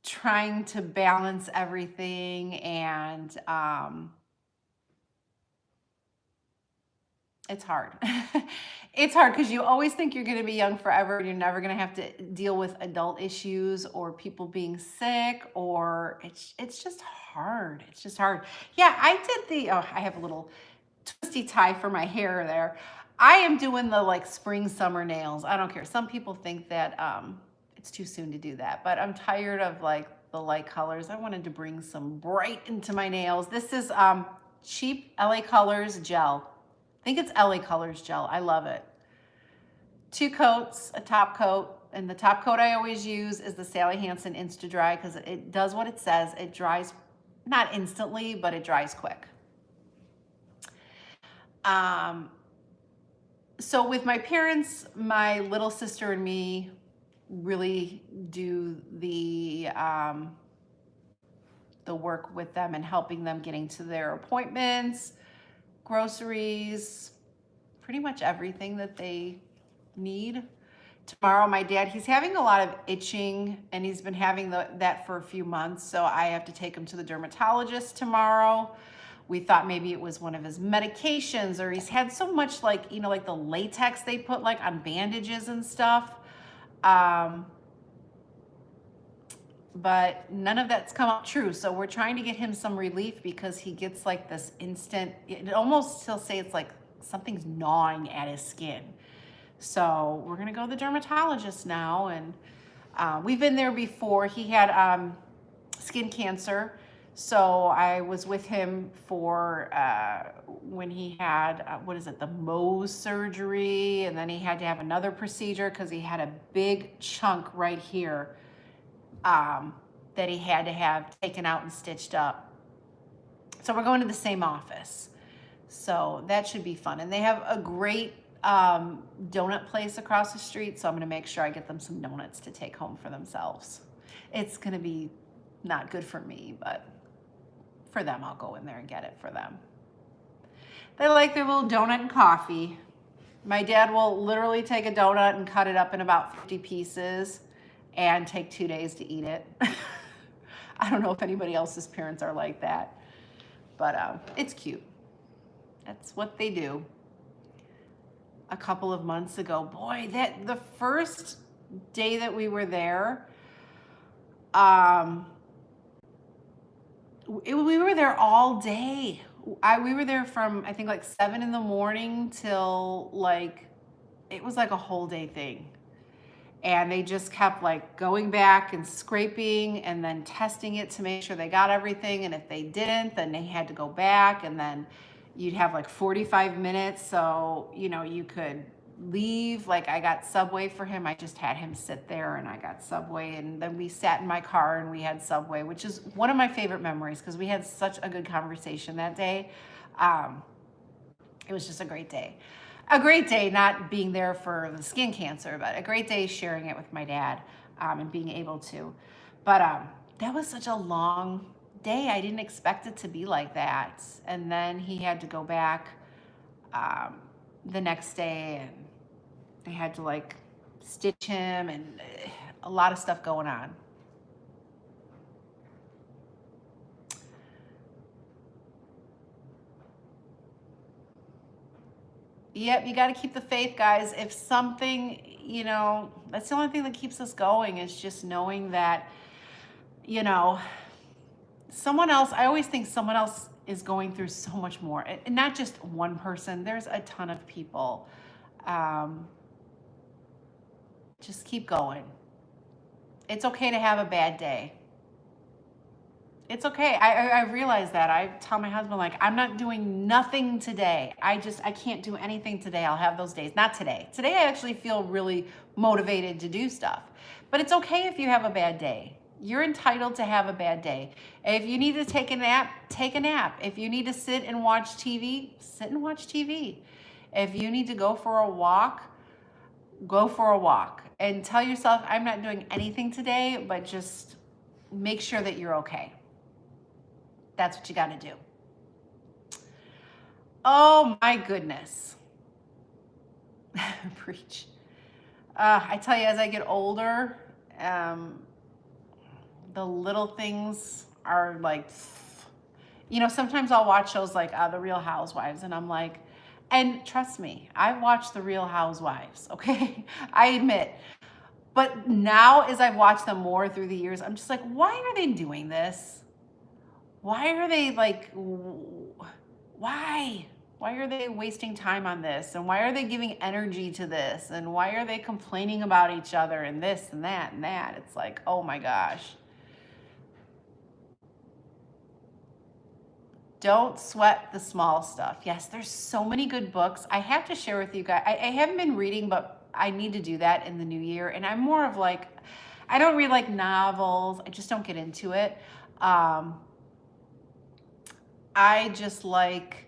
trying to balance everything, and it's hard. It's hard because you always think you're going to be young forever and you're never going to have to deal with adult issues or people being sick, or it's just hard. It's just hard. Yeah, I did I have a little twisty tie for my hair there. I am doing the like spring summer nails. I don't care. Some people think that it's too soon to do that, but I'm tired of like the light colors. I wanted to bring some bright into my nails. This is cheap LA Colors gel. I think it's LA Colors gel. I love it. 2 coats, a top coat, and the top coat I always use is the Sally Hansen Insta Dry because it does what it says. It dries not instantly, but it dries quick. So with my parents, my little sister and me really do the work with them and helping them getting to their appointments, groceries, pretty much everything that they need. Tomorrow, my dad, he's having a lot of itching, and he's been having that for a few months, so I have to take him to the dermatologist tomorrow. We thought maybe it was one of his medications, or he's had so much like, you know, like the latex they put like on bandages and stuff. But none of that's come up true. So we're trying to get him some relief because he gets like this instant, it almost, he'll say it's like something's gnawing at his skin. So we're gonna go to the dermatologist now, and we've been there before. He had skin cancer. So I was with him for when he had, the Mohs surgery, and then he had to have another procedure because he had a big chunk right here that he had to have taken out and stitched up. So we're going to the same office. So that should be fun. And they have a great donut place across the street. So I'm going to make sure I get them some donuts to take home for themselves. It's going to be not good for me, but for them, I'll go in there and get it for them. They like their little donut and coffee. My dad will literally take a donut and cut it up in about 50 pieces and take 2 days to eat it. I don't know if anybody else's parents are like that, but it's cute. That's what they do. A couple of months ago, boy, the first day that we were there, we were there all day. We were there from, I think, like 7 in the morning till like it was like a whole day thing. And they just kept like going back and scraping and then testing it to make sure they got everything. And if they didn't, then they had to go back, and then you'd have like 45 minutes. So, you could leave. Like, I got Subway for him. I just had him sit there and I got Subway. And then we sat in my car and we had Subway, which is one of my favorite memories because we had such a good conversation that day. It was just a great day. A great day not being there for the skin cancer, but a great day sharing it with my dad, and being able to. But that was such a long day. I didn't expect it to be like that. And then he had to go back the next day, and they had to like stitch him, and a lot of stuff going on. Yep, you got to keep the faith, guys. If something, that's the only thing that keeps us going, is just knowing that, someone else, I always think someone else is going through so much more. And not just one person, there's a ton of people. Just keep going. It's okay to have a bad day. It's okay. I realize that. I tell my husband, like, I'm not doing nothing today. I can't do anything today. I'll have those days. Not today. Today I actually feel really motivated to do stuff. But it's okay if you have a bad day. You're entitled to have a bad day. If you need to take a nap, take a nap. If you need to sit and watch TV, sit and watch TV. If you need to go for a walk, go for a walk. And tell yourself, I'm not doing anything today, but just make sure that you're okay. That's what you got to do. Oh my goodness. Preach. I tell you, as I get older, the little things are like, sometimes I'll watch shows like The Real Housewives, and I'm like, and trust me, I've watched The Real Housewives, okay? I admit. But now, as I've watched them more through the years, I'm just like, why are they doing this? Why are they like, why? Why are they wasting time on this? And why are they giving energy to this? And why are they complaining about each other and this and that and that? It's like, oh my gosh. Don't sweat the small stuff. Yes, there's so many good books. I have to share with you guys. I haven't been reading, but I need to do that in the new year. And I'm more of like, I don't read like novels. I just don't get into it. I just like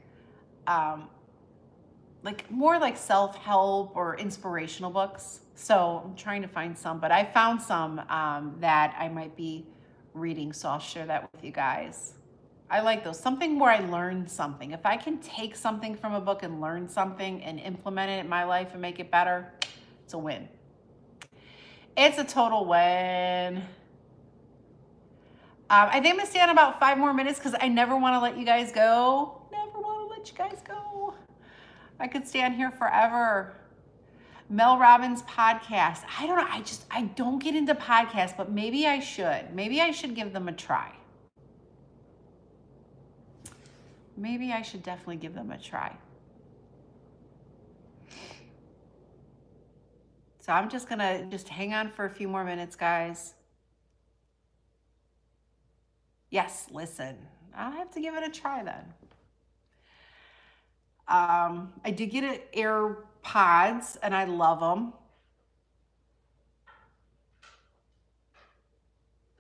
more like self-help or inspirational books. So I'm trying to find some, but I found some that I might be reading. So I'll share that with you guys. I like those. Something where I learned something. If I can take something from a book and learn something and implement it in my life and make it better, it's a win. It's a total win. I think I'm gonna stay on about 5 more minutes because I never want to let you guys go. Never want to let you guys go. I could stay on here forever. Mel Robbins podcast. I don't know. I don't get into podcasts, but maybe I should. Maybe I should give them a try. Maybe I should definitely give them a try. So I'm just gonna hang on for a few more minutes, guys. Yes, listen. I'll have to give it a try then. I did get AirPods and I love them.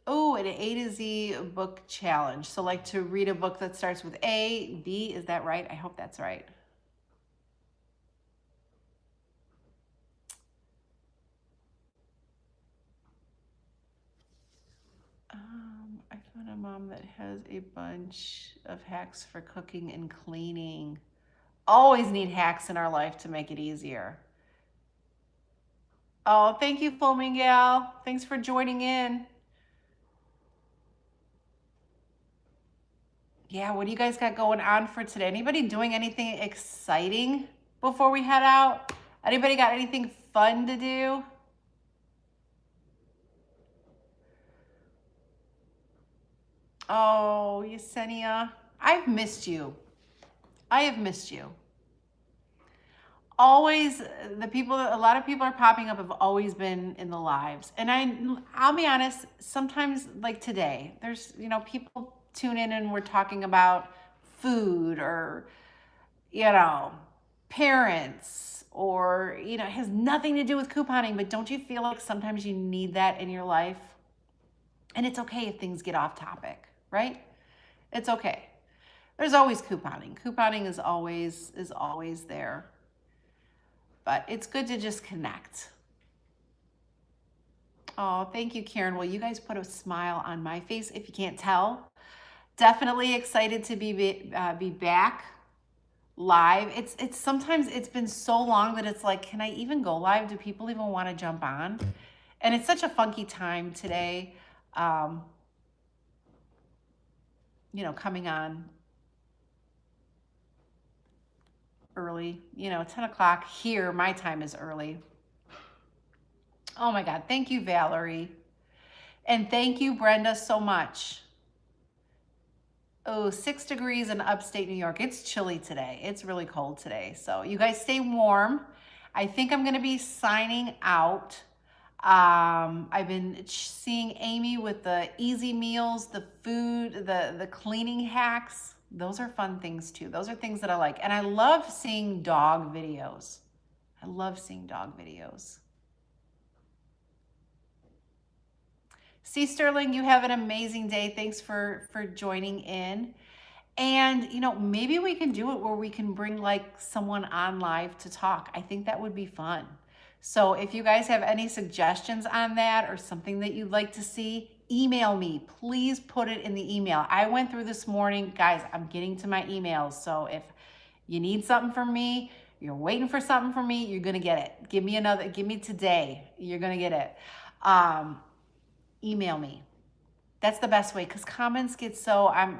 Oh, an A to Z book challenge. So like to read a book that starts with A, B, is that right? I hope that's right. I found a mom that has a bunch of hacks for cooking and cleaning. Always need hacks in our life to make it easier. Oh, thank you, Flamingo. Thanks for joining in. Yeah, what do you guys got going on for today? Anybody doing anything exciting before we head out? Anybody got anything fun to do? Oh, Yesenia, I've missed you. I have missed you. always, a lot of people are popping up have always been in the lives. And I'll be honest, sometimes like today, there's, people tune in and we're talking about food or, you know, parents or, it has nothing to do with couponing, but don't you feel like sometimes you need that in your life? And it's okay if things get off topic, right? It's okay. There's always couponing. Couponing is always there. But it's good to just connect. Oh, thank you, Karen. Well, you guys put a smile on my face if you can't tell. Definitely excited to be back live. It's sometimes it's been so long that it's like, can I even go live? Do people even want to jump on? And it's such a funky time today. Coming on early, 10 o'clock here, my time is early. Oh my God. Thank you, Valerie. And thank you, Brenda, so much. Oh, 6 degrees in upstate New York. It's chilly today. It's really cold today. So you guys stay warm. I think I'm going to be signing out. I've been seeing Amy with the easy meals, the food, the cleaning hacks. Those are fun things too. Those are things that I like. And I love seeing dog videos. I love seeing dog videos. See, Sterling, you have an amazing day. Thanks for joining in. And, maybe we can do it where we can bring like someone on live to talk. I think that would be fun. So if you guys have any suggestions on that or something that you'd like to see, email me. Please put it in the email. I went through this morning. Guys, I'm getting to my emails. So if you need something from me, you're waiting for something from me, you're going to get it. Give me today. You're going to get it. Email me. That's the best way because comments get so, I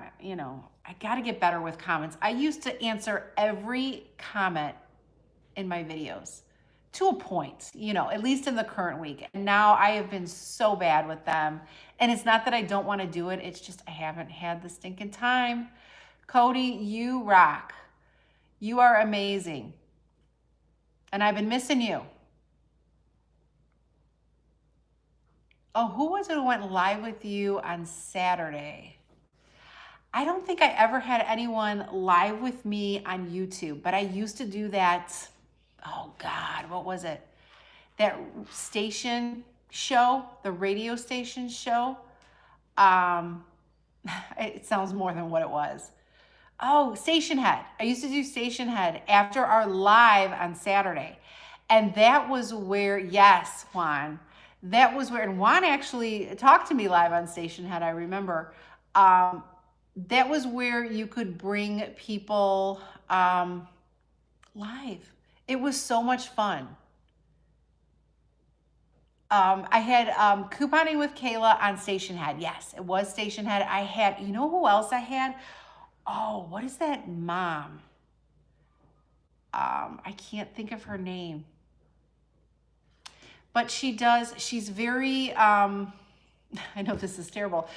got to get better with comments. I used to answer every comment in my videos to a point, at least in the current week. And now I have been so bad with them. And it's not that I don't want to do it. It's just I haven't had the stinking time. Cody, you rock. You are amazing. And I've been missing you. Oh, who was it who went live with you on Saturday? I don't think I ever had anyone live with me on YouTube, but I used to do that. Oh God, what was it? That station show, the radio station show. It sounds more than what it was. Oh, Station Head. I used to do Station Head after our live on Saturday. And that was where, yes, Juan, that was where, and Juan actually talked to me live on Station Head, I remember. That was where you could bring people live. It was so much fun. I had couponing with Kayla on Station Head. Yes, it was Station Head. I had, you know who else I had? Oh, what is that mom? I can't think of her name. But she's very, I know this is terrible.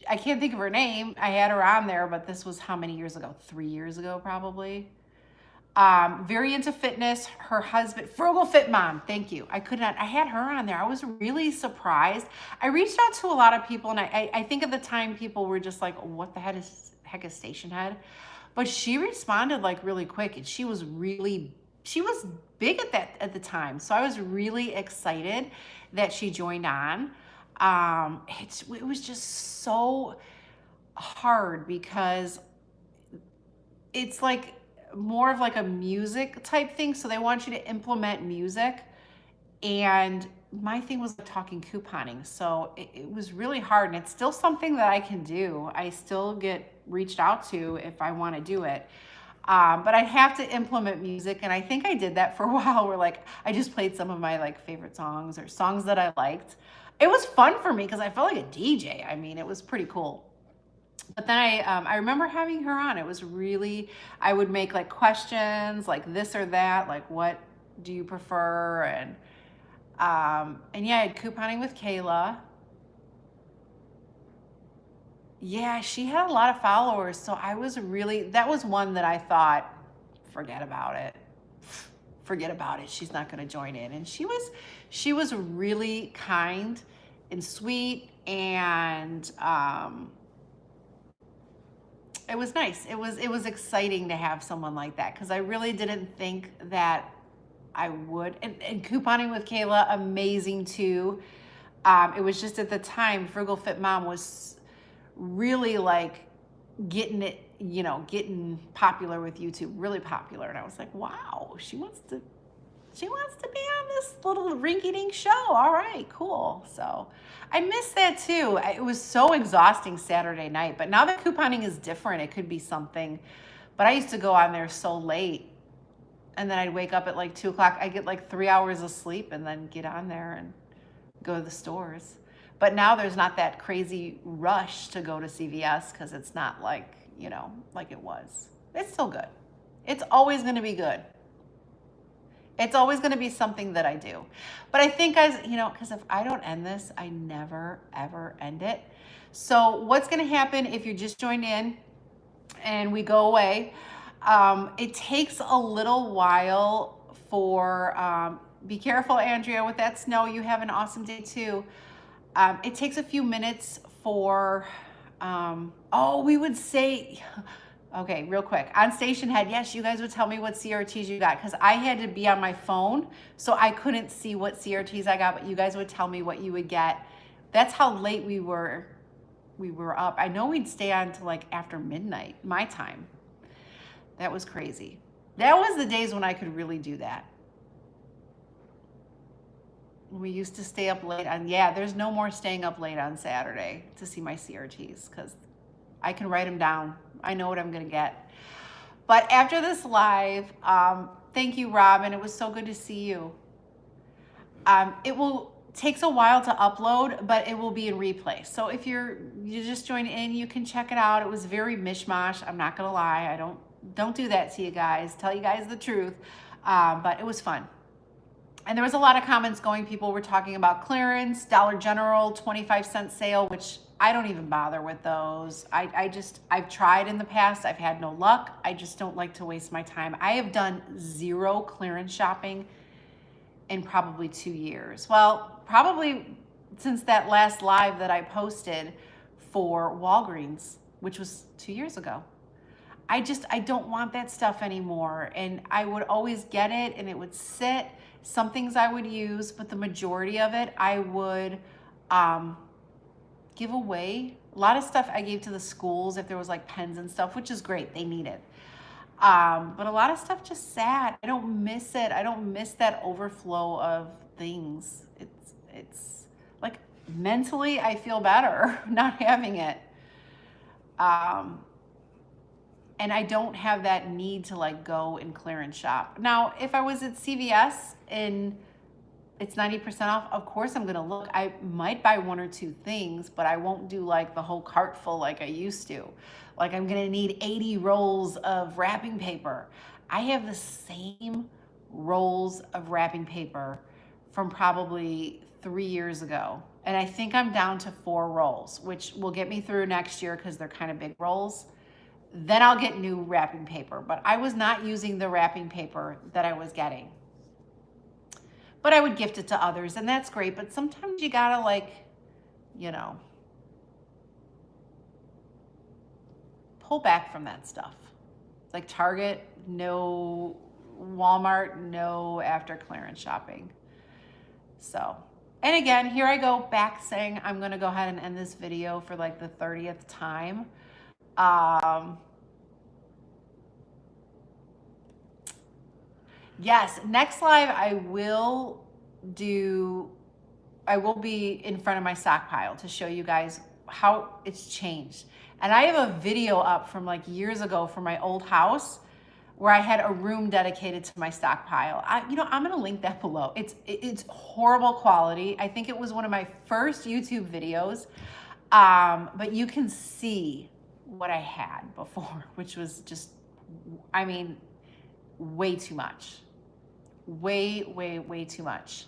I can't think of her name. I had her on there, but this was how many years ago? 3 years ago, probably. Very into fitness. Her husband, Frugal Fit Mom. Thank you. I had her on there. I was really surprised. I reached out to a lot of people, and I think at the time people were just like, what the heck is Station Head? But she responded like really quick, and she was big at the time. So I was really excited that she joined on. It was just so hard because it's like more of like a music type thing. So they want you to implement music. And my thing was talking couponing. So it was really hard. And it's still something that I can do. I still get reached out to if I want to do it. But I have to implement music. And I think I did that for a while where like, I just played some of my like favorite songs or songs that I liked. It was fun for me because I felt like a DJ. I mean, it was pretty cool. But then I remember having her on. It was really, I would make like questions like this or that, like what do you prefer? And yeah, I had couponing with Kayla. Yeah, she had a lot of followers. So that was one that I thought, forget about it. forget about it. She's not going to join in. And she was really kind and sweet, and it was nice. It was exciting to have someone like that, because I really didn't think that I would. And couponing with Kayla, amazing too. It was just at the time, Frugal Fit Mom was really like getting it, getting popular with YouTube, really popular. And I was like, wow, she wants to be on this little rinky-dink show. All right, cool. So I missed that too. It was so exhausting Saturday night, but now that couponing is different, it could be something. But I used to go on there so late, and then I'd wake up at like 2 o'clock. I get like 3 hours of sleep and then get on there and go to the stores. But now there's not that crazy rush to go to CVS, because it's not like, like it was. It's still good. It's always going to be good. It's always going to be something that I do. But I think, guys, because if I don't end this, I never, ever end it. So what's going to happen if you just joined in and we go away? It takes a little while for, be careful, Andrea, with that snow. You have an awesome day too. It takes a few minutes for, we would say, okay, real quick. On Station Head, yes, you guys would tell me what CRTs you got, because I had to be on my phone, so I couldn't see what CRTs I got, but you guys would tell me what you would get. That's how late we were up. I know we'd stay on to like after midnight, my time. That was crazy. That was the days when I could really do that. We used to stay up late there's no more staying up late on Saturday to see my CRTs, because I can write them down. I know what I'm going to get. But after this live, thank you, Robin. It was so good to see you. Takes a while to upload, but it will be in replay. So if you just joined in, you can check it out. It was very mishmash. I'm not going to lie. I don't do that to you guys. Tell you guys the truth. But it was fun. And there was a lot of comments going. People were talking about clearance, Dollar General, 25-cent sale, which I don't even bother with those. I've tried in the past. I've had no luck. I just don't like to waste my time. I have done zero clearance shopping in probably 2 years. Well, probably since that last live that I posted for Walgreens, which was 2 years ago. I don't want that stuff anymore. And I would always get it and it would sit. Some things I would use, but the majority of it I would give away. A lot of stuff I gave to the schools if there was like pens and stuff, which is great. They need it. But a lot of stuff just sat. I don't miss it. I don't miss that overflow of things. It's like mentally I feel better not having it. And I don't have that need to like go and clearance shop. Now, if I was at CVS and it's 90% off, of course I'm gonna look. I might buy 1 or 2 things, but I won't do like the whole cart full like I used to. Like I'm gonna need 80 rolls of wrapping paper. I have the same rolls of wrapping paper from probably 3 years ago. And I think I'm down to 4 rolls, which will get me through next year because they're kind of big rolls. Then I'll get new wrapping paper, but I was not using the wrapping paper that I was getting. But I would gift it to others, and that's great. But sometimes you gotta pull back from that stuff. It's like Target, no. Walmart, no after clearance shopping. So, and again, here I go back saying I'm gonna go ahead and end this video for like the 30th time. Yes, next live I will be in front of my stockpile to show you guys how it's changed. And I have a video up from like years ago from my old house where I had a room dedicated to my stockpile. I'm gonna link that below. It's horrible quality. I think it was one of my first YouTube videos, but you can see what I had before, which was just, way too much. Way, way, way too much.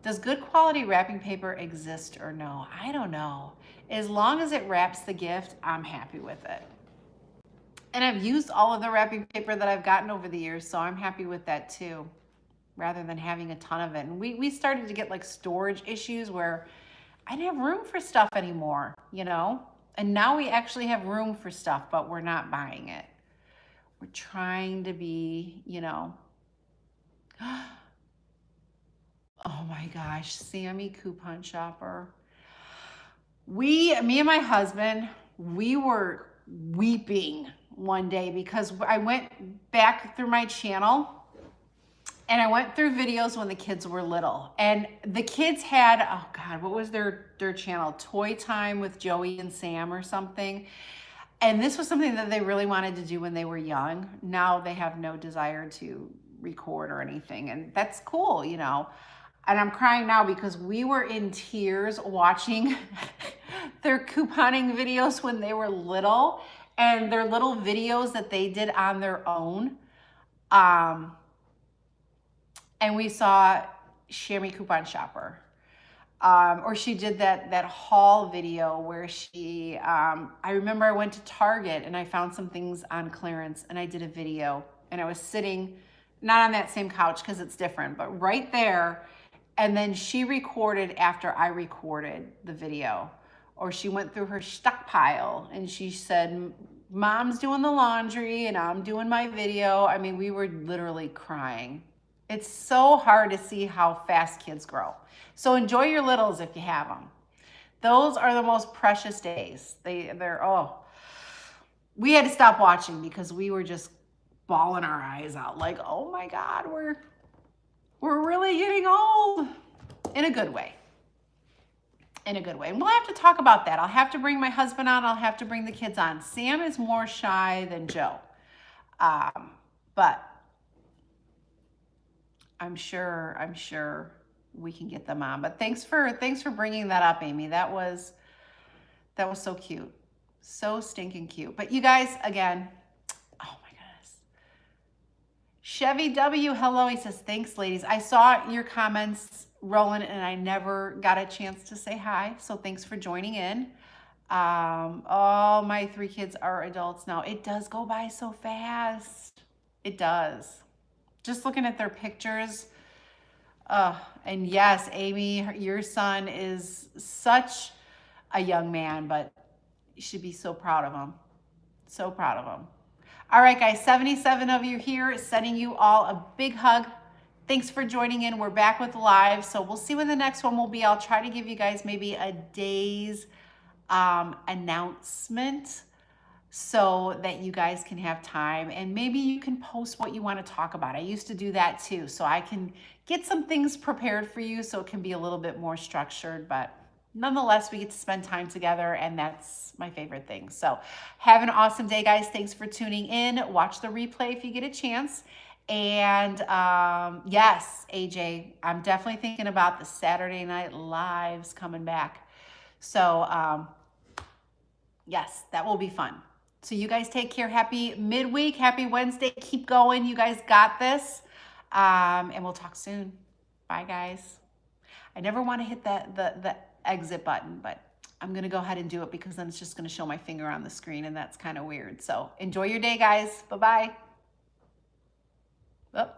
Does good quality wrapping paper exist or no? I don't know. As long as it wraps the gift, I'm happy with it. And I've used all of the wrapping paper that I've gotten over the years, so I'm happy with that too, rather than having a ton of it. And we started to get like storage issues where I didn't have room for stuff anymore, you know? And now we actually have room for stuff, but we're not buying it. We're trying to be, you know. Oh my gosh, Sammy Coupon Shopper. Me and my husband, we were weeping one day because I went back through my channel and I went through videos when the kids were little. And the kids had, oh God, what was their channel? Toy Time with Joey and Sam or something. And this was something that they really wanted to do when they were young. Now they have no desire to record or anything. And that's cool, you know. And I'm crying now because we were in tears watching their couponing videos when they were little and their little videos that they did on their own. And we saw Shammy Coupon Shopper. Or she did that haul video where she, I remember I went to Target and I found some things on clearance and I did a video and I was sitting, not on that same couch because it's different, but right there. And then she recorded after I recorded the video. Or she went through her stockpile and she said, Mom's doing the laundry and I'm doing my video. I mean, we were literally crying. It's so hard to see how fast kids grow. So enjoy your littles if you have them. Those are the most precious days. Oh, we had to stop watching because we were just bawling our eyes out like, oh my God, we're really getting old in a good way. In a good way. And we'll have to talk about that. I'll have to bring my husband on. I'll have to bring the kids on. Sam is more shy than Joe. But I'm sure we can get them on. But thanks for bringing that up, Amy. That was so cute. So stinking cute. But you guys, again, oh my goodness. Chevy W, hello. He says, thanks, ladies. I saw your comments, Roland, and I never got a chance to say hi. So thanks for joining in. Oh, my 3 kids are adults now. It does go by so fast. It does. Just looking at their pictures. And yes, Amy, your son is such a young man, but you should be so proud of him. So proud of him. All right, guys, 77 of you here, sending you all a big hug. Thanks for joining in. We're back with live, so we'll see when the next one will be. I'll try to give you guys maybe a day's announcement so that you guys can have time and maybe you can post what you want to talk about. I used to do that too, so I can get some things prepared for you so it can be a little bit more structured, but nonetheless, we get to spend time together and that's my favorite thing. So have an awesome day, guys. Thanks for tuning in. Watch the replay if you get a chance. And yes, AJ, I'm definitely thinking about the Saturday Night Lives coming back. So yes, that will be fun. So you guys take care. Happy midweek. Happy Wednesday. Keep going. You guys got this. And we'll talk soon. Bye, guys. I never want to hit the exit button, but I'm going to go ahead and do it because then it's just going to show my finger on the screen and that's kind of weird. So enjoy your day, guys. Bye-bye. Oh.